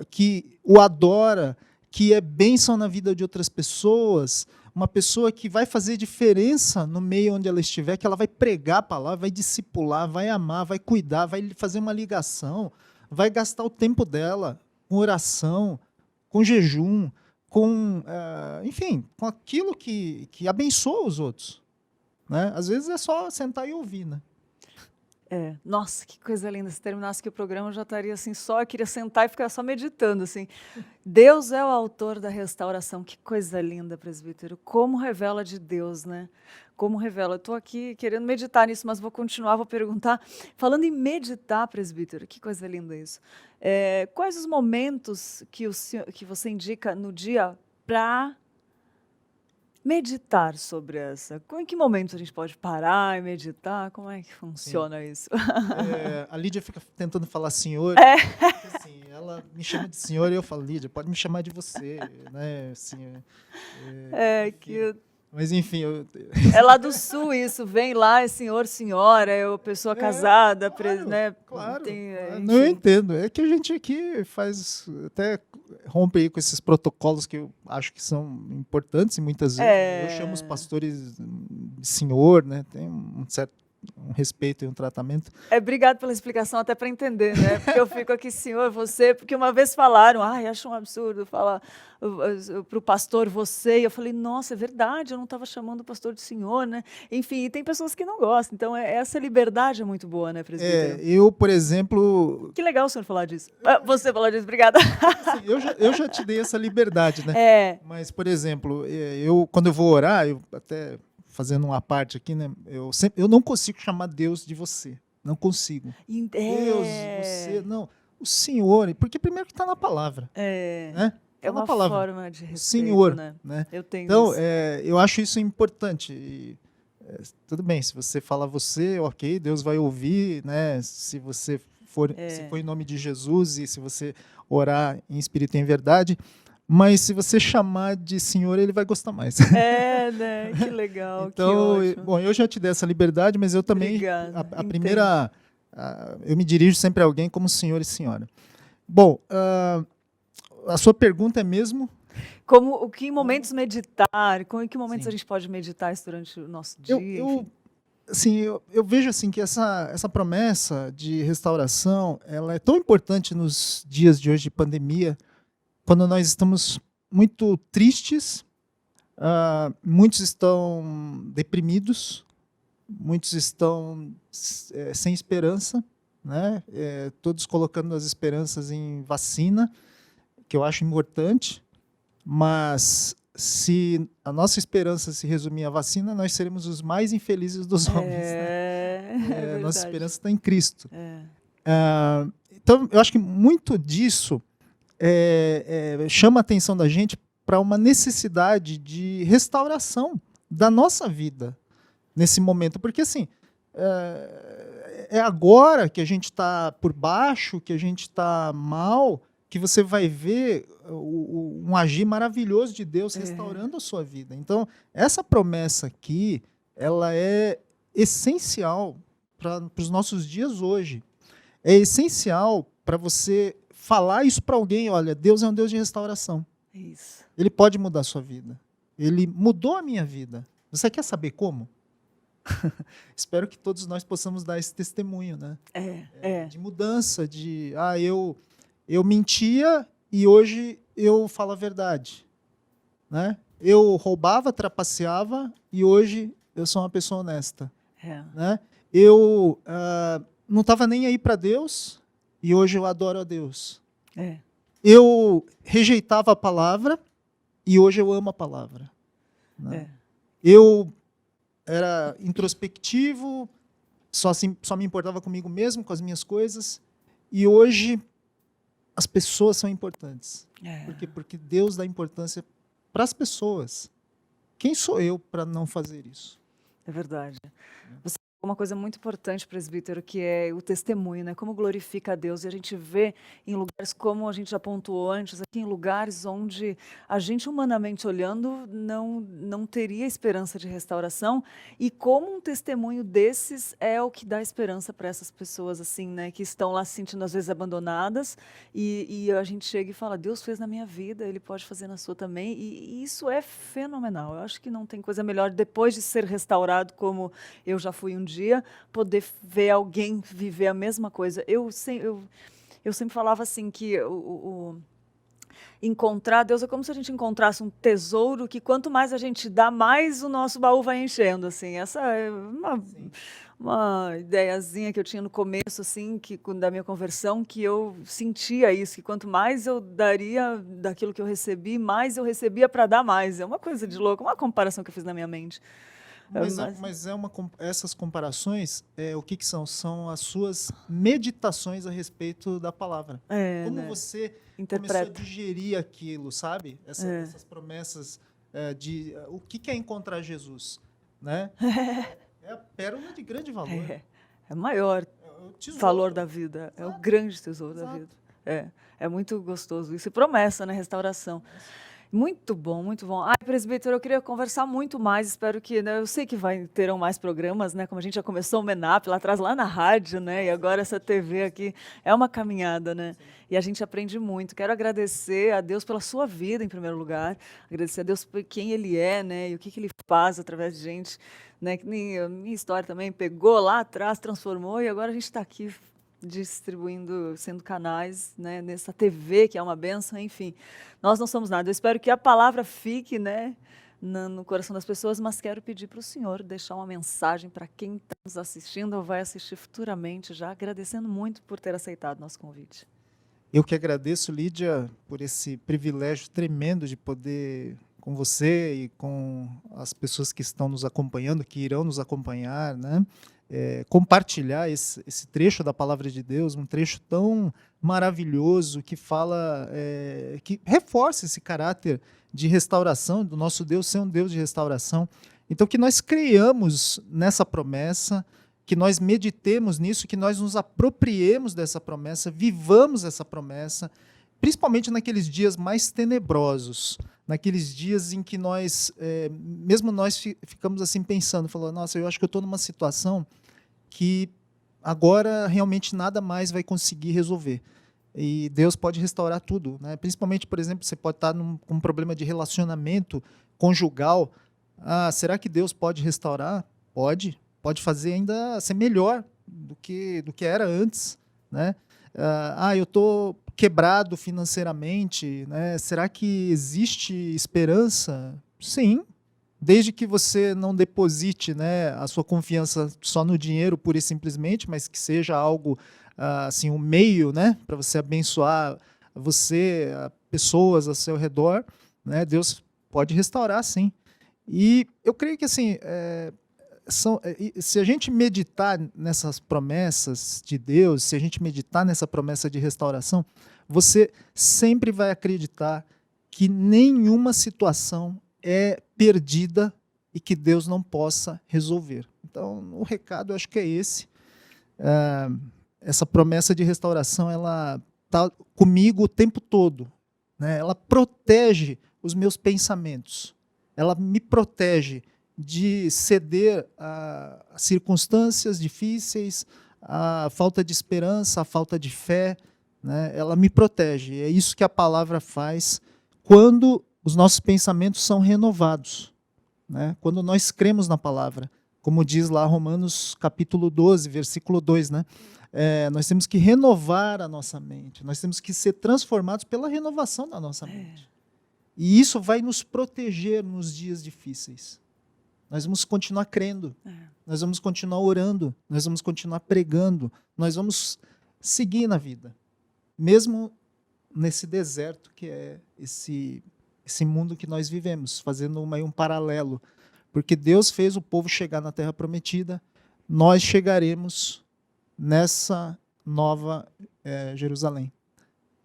que o adora, que é bênção na vida de outras pessoas, uma pessoa que vai fazer diferença no meio onde ela estiver, que ela vai pregar a palavra, vai discipular, vai amar, vai cuidar, vai fazer uma ligação, vai gastar o tempo dela com oração, com jejum, enfim, com aquilo que abençoa os outros. Né? Às vezes é só sentar e ouvir, né? Nossa, que coisa linda. Se terminasse aqui o programa, eu já estaria assim, eu queria sentar e ficar só meditando, assim. Deus é o autor da restauração. Que coisa linda, presbítero. Como revela de Deus, né? Como revela. Eu estou aqui querendo meditar nisso, mas vou continuar, vou perguntar. Falando em meditar, presbítero, que coisa linda isso. Quais os momentos que você indica no dia para meditar sobre essa? Em que momento a gente pode parar e meditar? Como é que funciona isso? A Lídia fica tentando falar senhor, porque, assim, ela me chama de senhor e eu falo, Lídia, pode me chamar de você, né? Assim, mas enfim, é lá do sul isso, vem lá, é senhor, senhora, é a pessoa casada, claro, né? Claro. Tem, não, eu entendo. É que a gente aqui até rompe aí com esses protocolos que eu acho que são importantes e muitas vezes eu chamo os pastores de senhor, né? Tem um certo um respeito e um tratamento. Obrigado pela explicação, até para entender, né? Porque eu fico aqui, senhor, você, porque uma vez falaram, acho um absurdo falar para o pastor você, e eu falei, nossa, é verdade, eu não estava chamando o pastor de senhor, né? Enfim, e tem pessoas que não gostam, então essa liberdade é muito boa, né, presbítero? Eu, por exemplo... Que legal o senhor falar disso. Você falar disso, obrigada. Assim, eu já te dei essa liberdade, né? Mas, por exemplo, quando eu vou orar, eu até... fazendo uma parte aqui, né? Eu não consigo chamar Deus de você. Não consigo. Deus, você, não. O Senhor, porque primeiro que está na palavra. Né? É uma forma de respeito, Senhor, né? Eu tenho então, isso. eu acho isso importante. E, tudo bem, se você fala você, ok, Deus vai ouvir, né? Se você for, se for em nome de Jesus e se você orar em espírito e em verdade. Mas se você chamar de senhor, ele vai gostar mais. Né? Que legal, então, que ótimo. Bom, eu já te dei essa liberdade, mas eu também... Obrigada, a primeira... eu me dirijo sempre a alguém como senhor e senhora. Bom, a sua pergunta é mesmo... Que momentos meditar? Em que momentos a gente pode meditar isso durante o nosso dia? Eu vejo assim, que essa promessa de restauração, ela é tão importante nos dias de hoje de pandemia, quando nós estamos muito tristes, muitos estão deprimidos, muitos estão sem esperança, né? Todos colocando as esperanças em vacina, que eu acho importante, mas se a nossa esperança se resumir à vacina, nós seremos os mais infelizes dos homens. Né? Nossa esperança está em Cristo. Então, eu acho que muito disso chama a atenção da gente para uma necessidade de restauração da nossa vida nesse momento. Porque, assim, é agora que a gente está por baixo, que a gente está mal, que você vai ver um agir maravilhoso de Deus restaurando a sua vida. Então, essa promessa aqui, ela é essencial para os nossos dias hoje. É essencial para você falar isso para alguém, olha, Deus é um Deus de restauração. Isso. Ele pode mudar a sua vida. Ele mudou a minha vida. Você quer saber como? Espero que todos nós possamos dar esse testemunho, né? De mudança, de eu mentia e hoje eu falo a verdade. Né? Eu roubava, trapaceava e hoje eu sou uma pessoa honesta. Né? Eu não estava nem aí para Deus e hoje eu adoro a Deus. Eu rejeitava a palavra e hoje eu amo a palavra. Né? Eu era introspectivo, só me importava comigo mesmo, com as minhas coisas, e hoje as pessoas são importantes. Porque Deus dá importância para as pessoas. Quem sou eu para não fazer isso? É verdade. Você falou uma coisa muito importante, presbítero, que é o testemunho, né? Como glorifica a Deus. E a gente vê em lugares, como a gente já pontuou antes, aqui em lugares onde a gente, humanamente olhando, não teria esperança de restauração. E como um testemunho desses é o que dá esperança para essas pessoas, assim, né? Que estão lá se sentindo, às vezes, abandonadas. E a gente chega e fala, Deus fez na minha vida, Ele pode fazer na sua também. E isso é fenomenal. Eu acho que não tem coisa melhor, depois de ser restaurado, como eu já fui um dia, poder ver alguém viver a mesma coisa. Eu sempre falava assim que encontrar Deus é como se a gente encontrasse um tesouro que quanto mais a gente dá, mais o nosso baú vai enchendo. Assim. Essa é uma ideiazinha que eu tinha no começo, assim, da minha conversão, que eu sentia isso, que quanto mais eu daria daquilo que eu recebi, mais eu recebia para dar mais. É uma coisa de louco, uma comparação que eu fiz na minha mente. Mas essas comparações, o que são? São as suas meditações a respeito da palavra. Como você começou a digerir aquilo, sabe? Essas promessas de o que é encontrar Jesus, né? É a pérola de grande valor. É o maior valor da vida. Exato. É o grande tesouro da vida. É muito gostoso isso. E promessa, né? Restauração. Muito bom, muito bom. Ai, presbítero, eu queria conversar muito mais, espero que, né, eu sei que terão mais programas, né, como a gente já começou o MENAP lá atrás, lá na rádio, né, e agora essa TV aqui, é uma caminhada, né, e a gente aprende muito. Quero agradecer a Deus pela sua vida, em primeiro lugar, agradecer a Deus por quem Ele é, né, e o que Ele faz através de gente, né, que nem a minha história também, pegou lá atrás, transformou, e agora a gente está aqui distribuindo, sendo canais, né, nessa TV que é uma benção, enfim. Nós não somos nada. Eu espero que a palavra fique, né, no coração das pessoas, mas quero pedir para o senhor deixar uma mensagem para quem está nos assistindo ou vai assistir futuramente, já agradecendo muito por ter aceitado nosso convite. Eu que agradeço, Lídia, por esse privilégio tremendo de poder, com você e com as pessoas que estão nos acompanhando, que irão nos acompanhar, né, compartilhar esse trecho da Palavra de Deus, um trecho tão maravilhoso que fala, que reforça esse caráter de restauração, do nosso Deus ser um Deus de restauração. Então, que nós creiamos nessa promessa, que nós meditemos nisso, que nós nos apropriemos dessa promessa, vivamos essa promessa, principalmente naqueles dias mais tenebrosos, naqueles dias em que nós, mesmo nós ficamos assim pensando, falando, nossa, eu acho que eu estou numa situação que agora realmente nada mais vai conseguir resolver. E Deus pode restaurar tudo, né? Principalmente, por exemplo, você pode estar com um problema de relacionamento conjugal. Ah, será que Deus pode restaurar? Pode. Pode fazer ainda ser melhor do que era antes, né? Eu estou quebrado financeiramente, né? Será que existe esperança? Sim, desde que você não deposite, né, a sua confiança só no dinheiro pura e simplesmente, mas que seja algo, assim, um meio, né, para você abençoar você, pessoas ao seu redor, né? Deus pode restaurar, sim. E eu creio que, assim, se a gente meditar nessas promessas de Deus, se a gente meditar nessa promessa de restauração, você sempre vai acreditar que nenhuma situação é perdida e que Deus não possa resolver. Então, o recado eu acho que é esse. Essa promessa de restauração, ela está comigo o tempo todo, né? Ela protege os meus pensamentos, ela me protege de ceder a circunstâncias difíceis, a falta de esperança, a falta de fé, né? Ela me protege. É isso que a palavra faz quando os nossos pensamentos são renovados, né? Quando nós cremos na palavra, como diz lá Romanos capítulo 12, versículo 2, né? Nós temos que renovar a nossa mente, nós temos que ser transformados pela renovação da nossa mente. E isso vai nos proteger nos dias difíceis. Nós vamos continuar crendo, nós vamos continuar orando, nós vamos continuar pregando, nós vamos seguir na vida, mesmo nesse deserto que é esse mundo que nós vivemos, fazendo um paralelo, porque Deus fez o povo chegar na Terra Prometida, nós chegaremos nessa nova Jerusalém,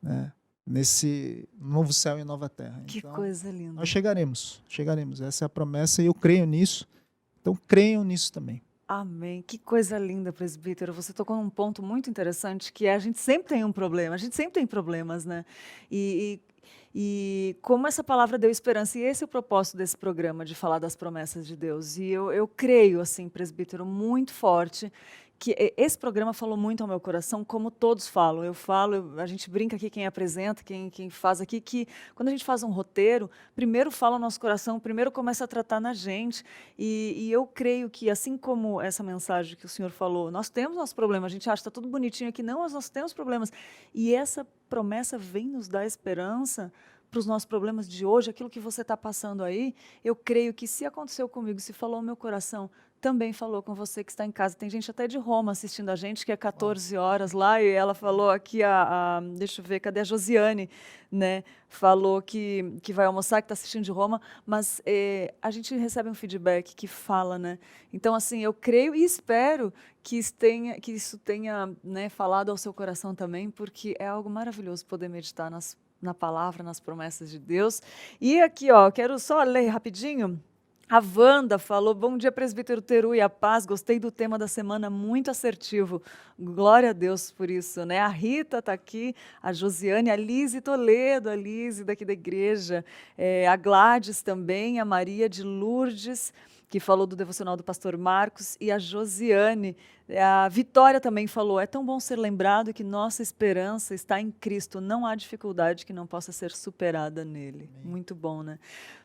né? Nesse novo céu e nova terra. Que então, coisa linda. Nós chegaremos. Essa é a promessa e eu creio nisso. Então, creiam nisso também. Amém. Que coisa linda, presbítero. Você tocou num ponto muito interessante, que é a gente sempre tem um problema, a gente sempre tem problemas, né? E como essa palavra deu esperança, e esse é o propósito desse programa, de falar das promessas de Deus. E eu creio, assim, presbítero, muito forte, que esse programa falou muito ao meu coração, como todos falam. A gente brinca aqui, quem apresenta, quem faz aqui, que quando a gente faz um roteiro, primeiro fala o nosso coração, primeiro começa a tratar na gente. E eu creio que, assim como essa mensagem que o senhor falou, nós temos nossos problemas, a gente acha que está tudo bonitinho aqui, não, mas nós temos problemas. E essa promessa vem nos dar esperança para os nossos problemas de hoje, aquilo que você está passando aí. Eu creio que se aconteceu comigo, se falou ao meu coração, também falou com você que está em casa. Tem gente até de Roma assistindo a gente, que é 14 horas lá, e ela falou aqui, deixa eu ver, cadê a Josiane, né? Falou que vai almoçar, que está assistindo de Roma, mas a gente recebe um feedback que fala, né? Então, assim, eu creio e espero que isso tenha, né, falado ao seu coração também, porque é algo maravilhoso poder meditar na palavra, nas promessas de Deus. E aqui, ó, quero só ler rapidinho A Wanda falou, bom dia, presbítero Teru e a paz, gostei do tema da semana, muito assertivo. Glória a Deus por isso, né? A Rita está aqui, a Josiane, a Lise Toledo, a Lise daqui da igreja, a Gladys também, a Maria de Lourdes, que falou do devocional do pastor Marcos, e a Josiane. A Vitória também falou, é tão bom ser lembrado que nossa esperança está em Cristo, não há dificuldade que não possa ser superada nele. Amém. Muito bom, né?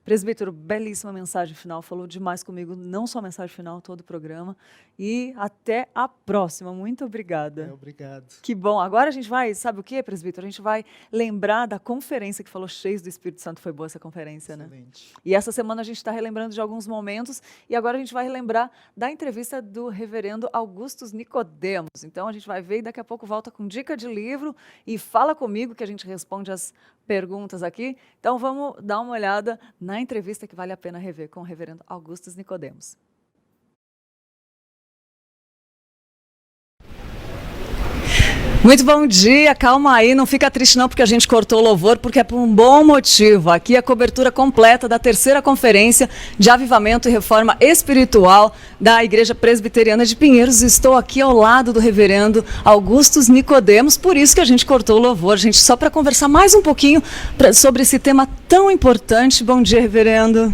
Presbítero, belíssima mensagem final, falou demais comigo, não só a mensagem final, todo o programa, e até a próxima, muito obrigada. Obrigado. Que bom, agora a gente vai, sabe o que, presbítero? A gente vai lembrar da conferência que falou, cheios do Espírito Santo, foi boa essa conferência, excelente, né? E essa semana a gente está relembrando de alguns momentos, e agora a gente vai relembrar da entrevista do reverendo Augustus Nicodemos. Então a gente vai ver e daqui a pouco volta com dica de livro e fala comigo que a gente responde as perguntas aqui. Então vamos dar uma olhada na entrevista que vale a pena rever com o reverendo Augustus Nicodemos. Muito bom dia, calma aí, não fica triste não porque a gente cortou o louvor, porque é por um bom motivo. Aqui a cobertura completa da terceira conferência de avivamento e reforma espiritual da Igreja Presbiteriana de Pinheiros. Estou aqui ao lado do reverendo Augustus Nicodemos, por isso que a gente cortou o louvor, gente, só para conversar mais um pouquinho sobre esse tema tão importante. Bom dia, reverendo.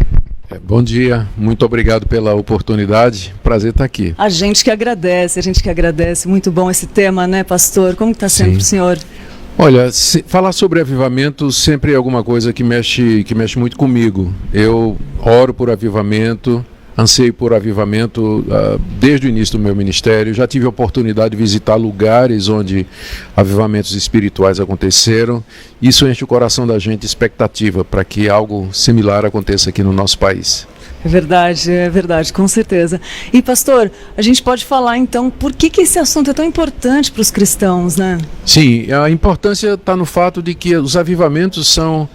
Bom dia, muito obrigado pela oportunidade, prazer estar aqui. A gente que agradece, muito bom esse tema, né, pastor? Como está sendo para o senhor? Olha, falar sobre avivamento sempre é alguma coisa que mexe muito comigo. Eu oro por avivamento, anseio por avivamento desde o início do meu ministério. Já tive a oportunidade de visitar lugares onde avivamentos espirituais aconteceram. Isso enche o coração da gente de expectativa para que algo similar aconteça aqui no nosso país. É verdade, com certeza. E pastor, a gente pode falar então por que esse assunto é tão importante para os cristãos, né? Sim, a importância está no fato de que os avivamentos são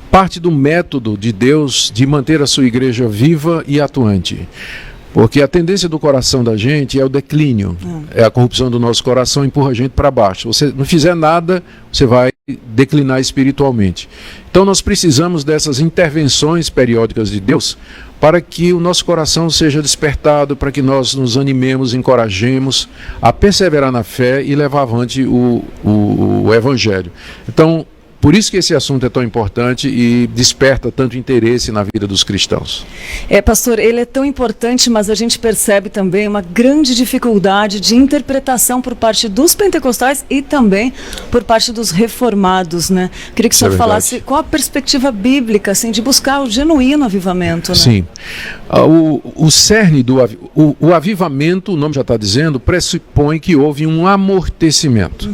parte do método de Deus de manter a sua igreja viva e atuante. Porque a tendência do coração da gente é o declínio, é a corrupção do nosso coração, empurra a gente para baixo. Você não fizer nada, você vai declinar espiritualmente. Então nós precisamos dessas intervenções periódicas de Deus para que o nosso coração seja despertado, para que nós nos animemos, encorajemos a perseverar na fé e levar avante o Evangelho. Então, por isso que esse assunto é tão importante e desperta tanto interesse na vida dos cristãos. Pastor, ele é tão importante, mas a gente percebe também uma grande dificuldade de interpretação por parte dos pentecostais e também por parte dos reformados, né? Queria que o senhor falasse qual a perspectiva bíblica, assim, de buscar o genuíno avivamento, né? Sim. O cerne do o avivamento, o nome já está dizendo, pressupõe que houve um amortecimento.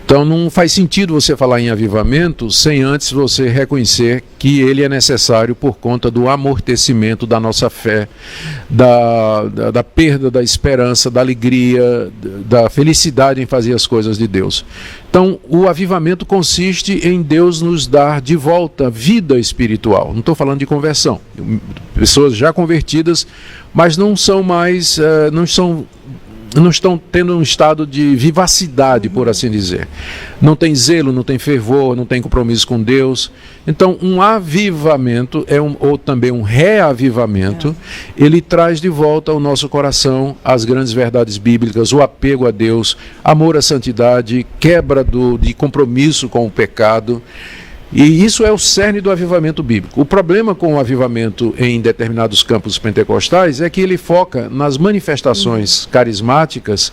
Então não faz sentido você falar em avivamento sem antes você reconhecer que ele é necessário por conta do amortecimento da nossa fé, da perda da esperança, da alegria, da felicidade em fazer as coisas de Deus. Então o avivamento consiste em Deus nos dar de volta vida espiritual. Não estou falando de conversão. Pessoas já convertidas, mas não são mais, não estão tendo um estado de vivacidade, por assim dizer. Não tem zelo, não tem fervor, não tem compromisso com Deus. Então, um avivamento, ou também um reavivamento, ele traz de volta ao nosso coração as grandes verdades bíblicas, o apego a Deus, amor à santidade, quebra de compromisso com o pecado. E isso é o cerne do avivamento bíblico. O problema com o avivamento em determinados campos pentecostais é que ele foca nas manifestações carismáticas,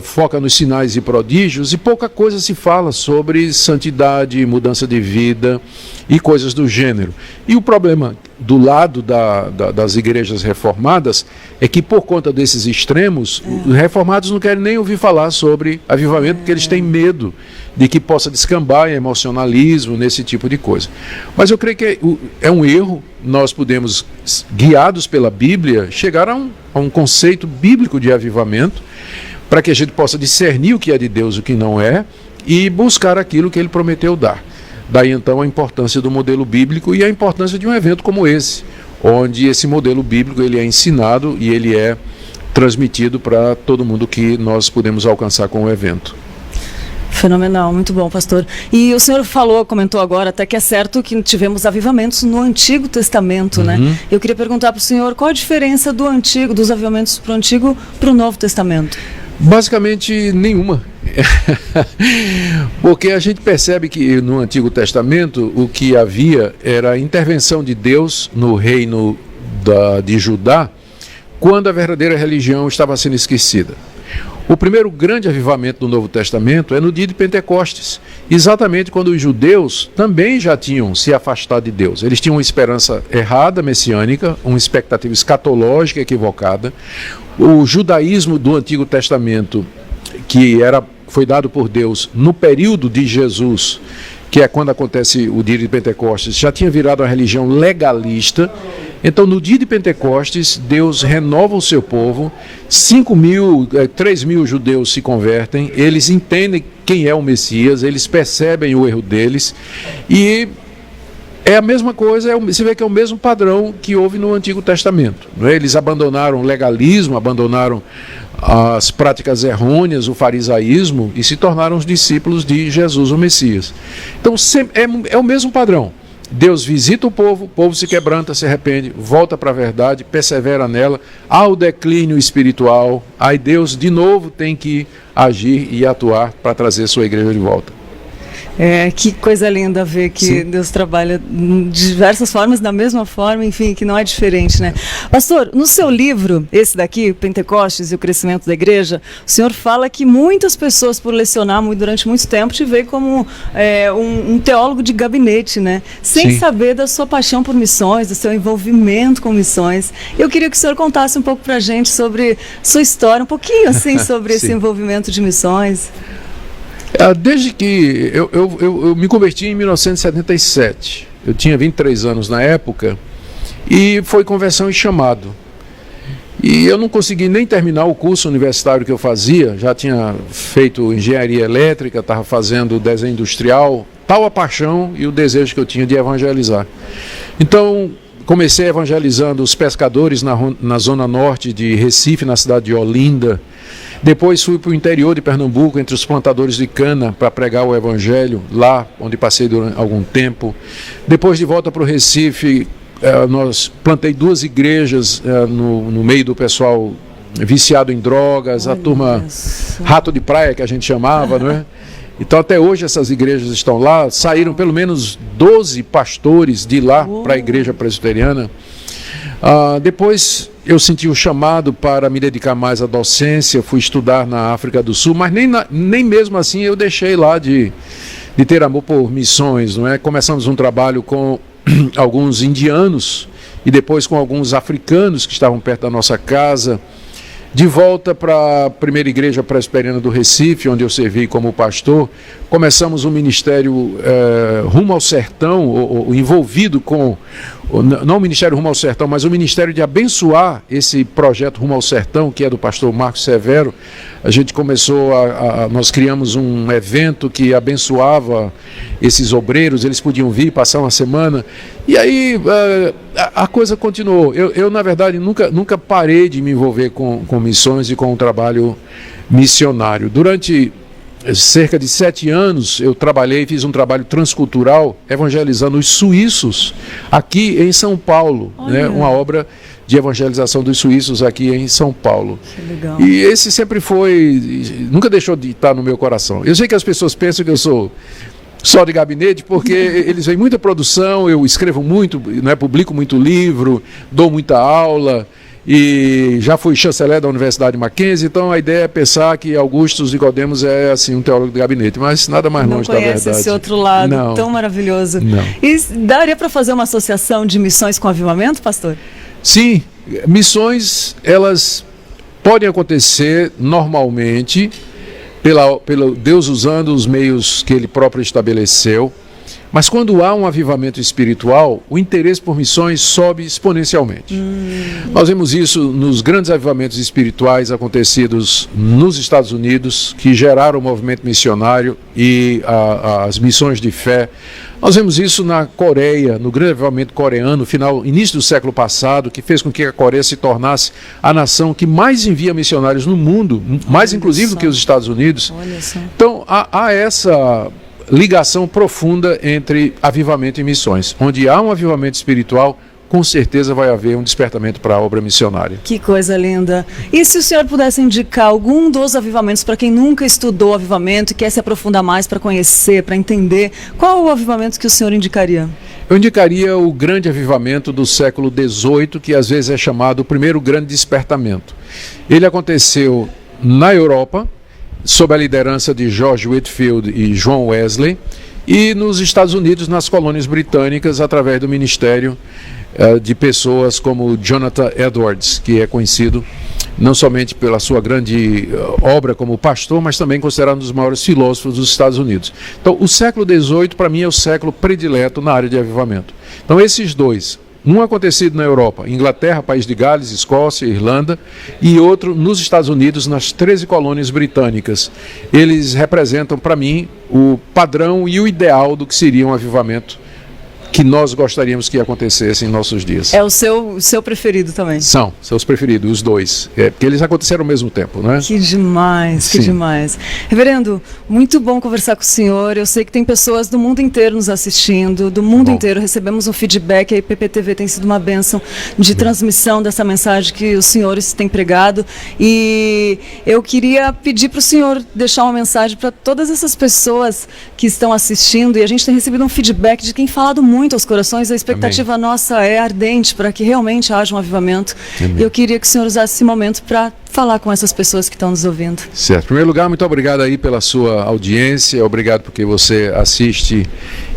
foca nos sinais e prodígios, e pouca coisa se fala sobre santidade, mudança de vida e coisas do gênero. E o problema do lado das igrejas reformadas é que, por conta desses extremos, os reformados não querem nem ouvir falar sobre avivamento, porque eles têm medo de que possa descambar em emocionalismo, nesse tipo de coisa. Mas eu creio que é um erro. Nós podemos, guiados pela Bíblia, chegar a um conceito bíblico de avivamento, para que a gente possa discernir o que é de Deus e o que não é, e buscar aquilo que Ele prometeu dar. Daí então a importância do modelo bíblico e a importância de um evento como esse, onde esse modelo bíblico ele é ensinado e ele é transmitido para todo mundo que nós podemos alcançar com o evento. Fenomenal, muito bom, pastor. E o senhor comentou agora até que é certo que tivemos avivamentos no Antigo Testamento, né? Eu queria perguntar para o senhor qual a diferença dos avivamentos para o Antigo para o Novo Testamento. Basicamente nenhuma. Porque a gente percebe que no Antigo Testamento o que havia era a intervenção de Deus no reino de Judá, quando a verdadeira religião estava sendo esquecida. O primeiro grande avivamento do Novo Testamento é no dia de Pentecostes, exatamente quando os judeus também já tinham se afastado de Deus. Eles tinham uma esperança errada, messiânica, uma expectativa escatológica equivocada. O judaísmo do Antigo Testamento, que foi dado por Deus no período de Jesus, que é quando acontece o dia de Pentecostes, já tinha virado uma religião legalista. Então, no dia de Pentecostes, Deus renova o seu povo, 3 mil judeus se convertem, eles entendem quem é o Messias, eles percebem o erro deles, e é a mesma coisa, você vê que é o mesmo padrão que houve no Antigo Testamento, não é? Eles abandonaram o legalismo, abandonaram as práticas errôneas, o farisaísmo, e se tornaram os discípulos de Jesus, o Messias. Então é o mesmo padrão. Deus visita o povo se quebranta, se arrepende, volta para a verdade, persevera nela, há o declínio espiritual, aí Deus de novo tem que agir e atuar para trazer sua igreja de volta. Que coisa linda ver que Sim. Deus trabalha de diversas formas, da mesma forma, enfim, que não é diferente, né? Pastor, no seu livro, esse daqui, Pentecostes e o Crescimento da Igreja, o senhor fala que muitas pessoas, por lecionar durante muito tempo, te veem como um teólogo de gabinete, né? Sem Sim. saber da sua paixão por missões, do seu envolvimento com missões. Eu queria que o senhor contasse um pouco pra gente sobre sua história, um pouquinho assim, sobre esse envolvimento de missões. Desde que eu me converti em 1977, eu tinha 23 anos na época, e foi conversão e chamado. E eu não consegui nem terminar o curso universitário que eu fazia, já tinha feito engenharia elétrica, estava fazendo desenho industrial, tal a paixão e o desejo que eu tinha de evangelizar. Então, comecei evangelizando os pescadores na zona norte de Recife, na cidade de Olinda. Depois fui para o interior de Pernambuco, entre os plantadores de cana, para pregar o evangelho, lá onde passei durante algum tempo. Depois de volta para o Recife, plantei 2 igrejas no meio do pessoal viciado em drogas, a turma rato de praia que a gente chamava, não é? Então até hoje essas igrejas estão lá, saíram pelo menos 12 pastores de lá para a igreja presbiteriana. Depois eu senti o chamado para me dedicar mais à docência, fui estudar na África do Sul, mas nem mesmo assim eu deixei lá de ter amor por missões, não é? Começamos um trabalho com alguns indianos e depois com alguns africanos que estavam perto da nossa casa. De volta para a primeira igreja presbiteriana do Recife, onde eu servi como pastor, começamos um ministério rumo ao sertão, envolvido com, não o ministério rumo ao sertão, mas o ministério de abençoar esse projeto rumo ao sertão, que é do pastor Marcos Severo. A gente começou, nós criamos um evento que abençoava esses obreiros, eles podiam vir, passar uma semana, e aí a coisa continuou. Eu na verdade, nunca parei de me envolver com missões e com o trabalho missionário. Durante cerca de 7 anos, eu fiz um trabalho transcultural, evangelizando os suíços aqui em São Paulo, né? Uma obra de evangelização dos suíços aqui em São Paulo. Que legal. E esse sempre nunca deixou de estar no meu coração. Eu sei que as pessoas pensam que eu sou só de gabinete, porque eles veem muita produção, eu escrevo muito, né, publico muito livro, dou muita aula, e já fui chanceler da Universidade Mackenzie, então a ideia é pensar que Augustus Nicodemos é assim, um teólogo de gabinete, mas nada mais longe da verdade. Não conhece esse outro lado tão maravilhoso. Não. E daria para fazer uma associação de missões com avivamento, pastor? Sim, missões, elas podem acontecer normalmente pelo Deus usando os meios que Ele próprio estabeleceu. Mas quando há um avivamento espiritual, o interesse por missões sobe exponencialmente. Nós vemos isso nos grandes avivamentos espirituais acontecidos nos Estados Unidos, que geraram o movimento missionário e as missões de fé. Nós vemos isso na Coreia, no grande avivamento coreano, início do século passado, que fez com que a Coreia se tornasse a nação que mais envia missionários no mundo, mais inclusive do que os Estados Unidos. Então, há essa ligação profunda entre avivamento e missões. Onde há um avivamento espiritual, com certeza vai haver um despertamento para a obra missionária. Que coisa linda. E se o senhor pudesse indicar algum dos avivamentos para quem nunca estudou avivamento e quer se aprofundar mais para conhecer, para entender, qual o avivamento que o senhor indicaria? Eu indicaria o grande avivamento do século XVIII, que às vezes é chamado o primeiro grande despertamento. Ele aconteceu na Europa, sob a liderança de George Whitefield e John Wesley, e nos Estados Unidos, nas colônias britânicas, através do ministério de pessoas como Jonathan Edwards, que é conhecido não somente pela sua grande obra como pastor, mas também considerado um dos maiores filósofos dos Estados Unidos. Então, o século XVIII, para mim, é o século predileto na área de avivamento. Então, esses dois, um acontecido na Europa, Inglaterra, País de Gales, Escócia, Irlanda, e outro nos Estados Unidos, nas 13 colônias britânicas. Eles representam, para mim, o padrão e o ideal do que seria um avivamento que nós gostaríamos que acontecesse em nossos dias. É o seu preferido também? São seus preferidos, os dois. Porque eles aconteceram ao mesmo tempo, não é? Que demais, Sim. que demais. Reverendo, muito bom conversar com o senhor. Eu sei que tem pessoas do mundo inteiro nos assistindo, do mundo inteiro. Recebemos um feedback, a IPPTV tem sido uma bênção de transmissão dessa mensagem que os senhores têm pregado. E eu queria pedir para o senhor deixar uma mensagem para todas essas pessoas que estão assistindo. E a gente tem recebido um feedback de quem falado muito aos corações. A expectativa nossa é ardente para que realmente haja um avivamento. E eu queria que o senhor usasse esse momento para falar com essas pessoas que estão nos ouvindo. Certo. Em primeiro lugar, muito obrigado aí pela sua audiência, obrigado porque você assiste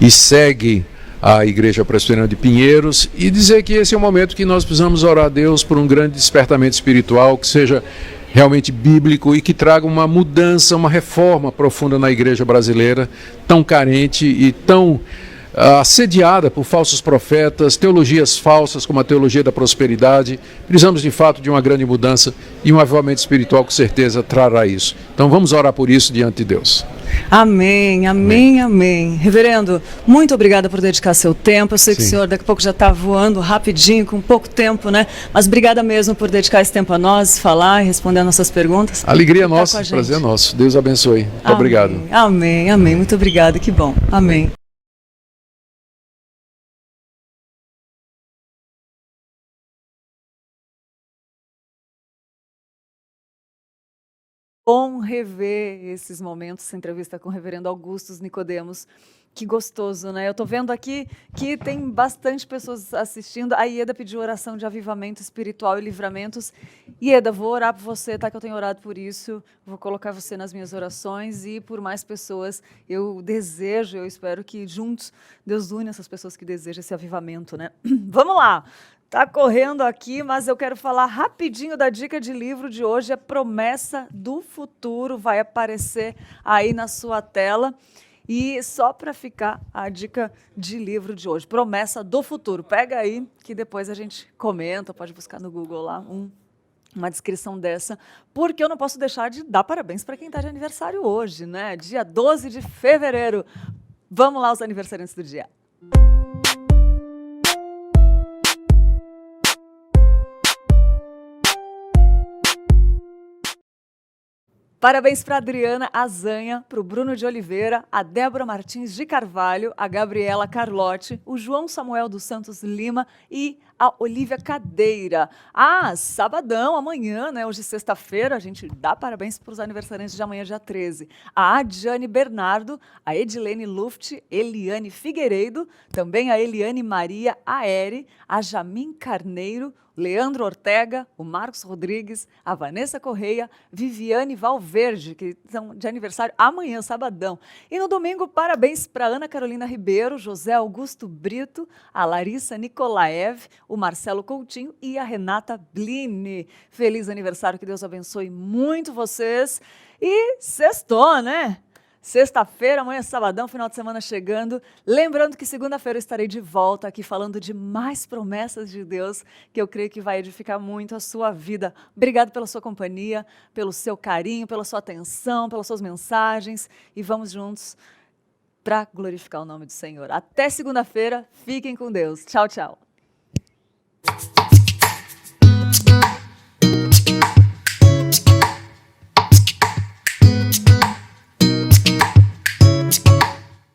e segue a Igreja Presbiteriana de Pinheiros, e dizer que esse é o momento que nós precisamos orar a Deus por um grande despertamento espiritual que seja realmente bíblico e que traga uma mudança, uma reforma profunda na igreja brasileira, tão carente e tão assediada por falsos profetas, teologias falsas como a teologia da prosperidade. Precisamos de fato de uma grande mudança, e um avivamento espiritual com certeza trará isso. Então vamos orar por isso diante de Deus. Amém, amém, amém. Reverendo, muito obrigada por dedicar seu tempo. Eu sei que o senhor daqui a pouco já está voando rapidinho, com pouco tempo, né? Mas obrigada mesmo por dedicar esse tempo a nós, falar e responder as nossas perguntas. Alegria nossa, prazer nosso. Deus abençoe. Muito obrigado. Amém, amém. Muito obrigada, que bom. Amém. Bom rever esses momentos, essa entrevista com o reverendo Augustus Nicodemos. Que gostoso, né? Eu tô vendo aqui que tem bastante pessoas assistindo. A Ieda pediu oração de avivamento espiritual e livramentos. Ieda, vou orar por você, tá? Que eu tenho orado por isso. Vou colocar você nas minhas orações e por mais pessoas. Eu desejo, eu espero que juntos Deus une essas pessoas que desejam esse avivamento, né? Vamos lá! Tá correndo aqui, mas eu quero falar rapidinho da dica de livro de hoje. É Promessa do Futuro, vai aparecer aí na sua tela. E só para ficar a dica de livro de hoje, Promessa do Futuro. Pega aí, que depois a gente comenta, pode buscar no Google lá uma descrição dessa, porque eu não posso deixar de dar parabéns para quem está de aniversário hoje, né? Dia 12 de fevereiro. Vamos lá, os aniversariantes do dia. Parabéns para a Adriana Azanha, para o Bruno de Oliveira, a Débora Martins de Carvalho, a Gabriela Carlotti, o João Samuel dos Santos Lima e a Olívia Cadeira. Sabadão, amanhã, né? Hoje sexta-feira, a gente dá parabéns para os aniversariantes de amanhã, dia 13. A Adjane Bernardo, a Edilene Luft, Eliane Figueiredo, também a Eliane Maria Aere, a Jamin Carneiro, Leandro Ortega, o Marcos Rodrigues, a Vanessa Correia, Viviane Valverde, que estão de aniversário amanhã, sabadão. E no domingo, parabéns para Ana Carolina Ribeiro, José Augusto Brito, a Larissa Nikolaev, o Marcelo Coutinho e a Renata Blini. Feliz aniversário, que Deus abençoe muito vocês. E sextou, né? Sexta-feira, amanhã é sabadão, final de semana chegando. Lembrando que segunda-feira eu estarei de volta aqui falando de mais promessas de Deus, que eu creio que vai edificar muito a sua vida. Obrigado pela sua companhia, pelo seu carinho, pela sua atenção, pelas suas mensagens. E vamos juntos para glorificar o nome do Senhor. Até segunda-feira, fiquem com Deus. Tchau, tchau.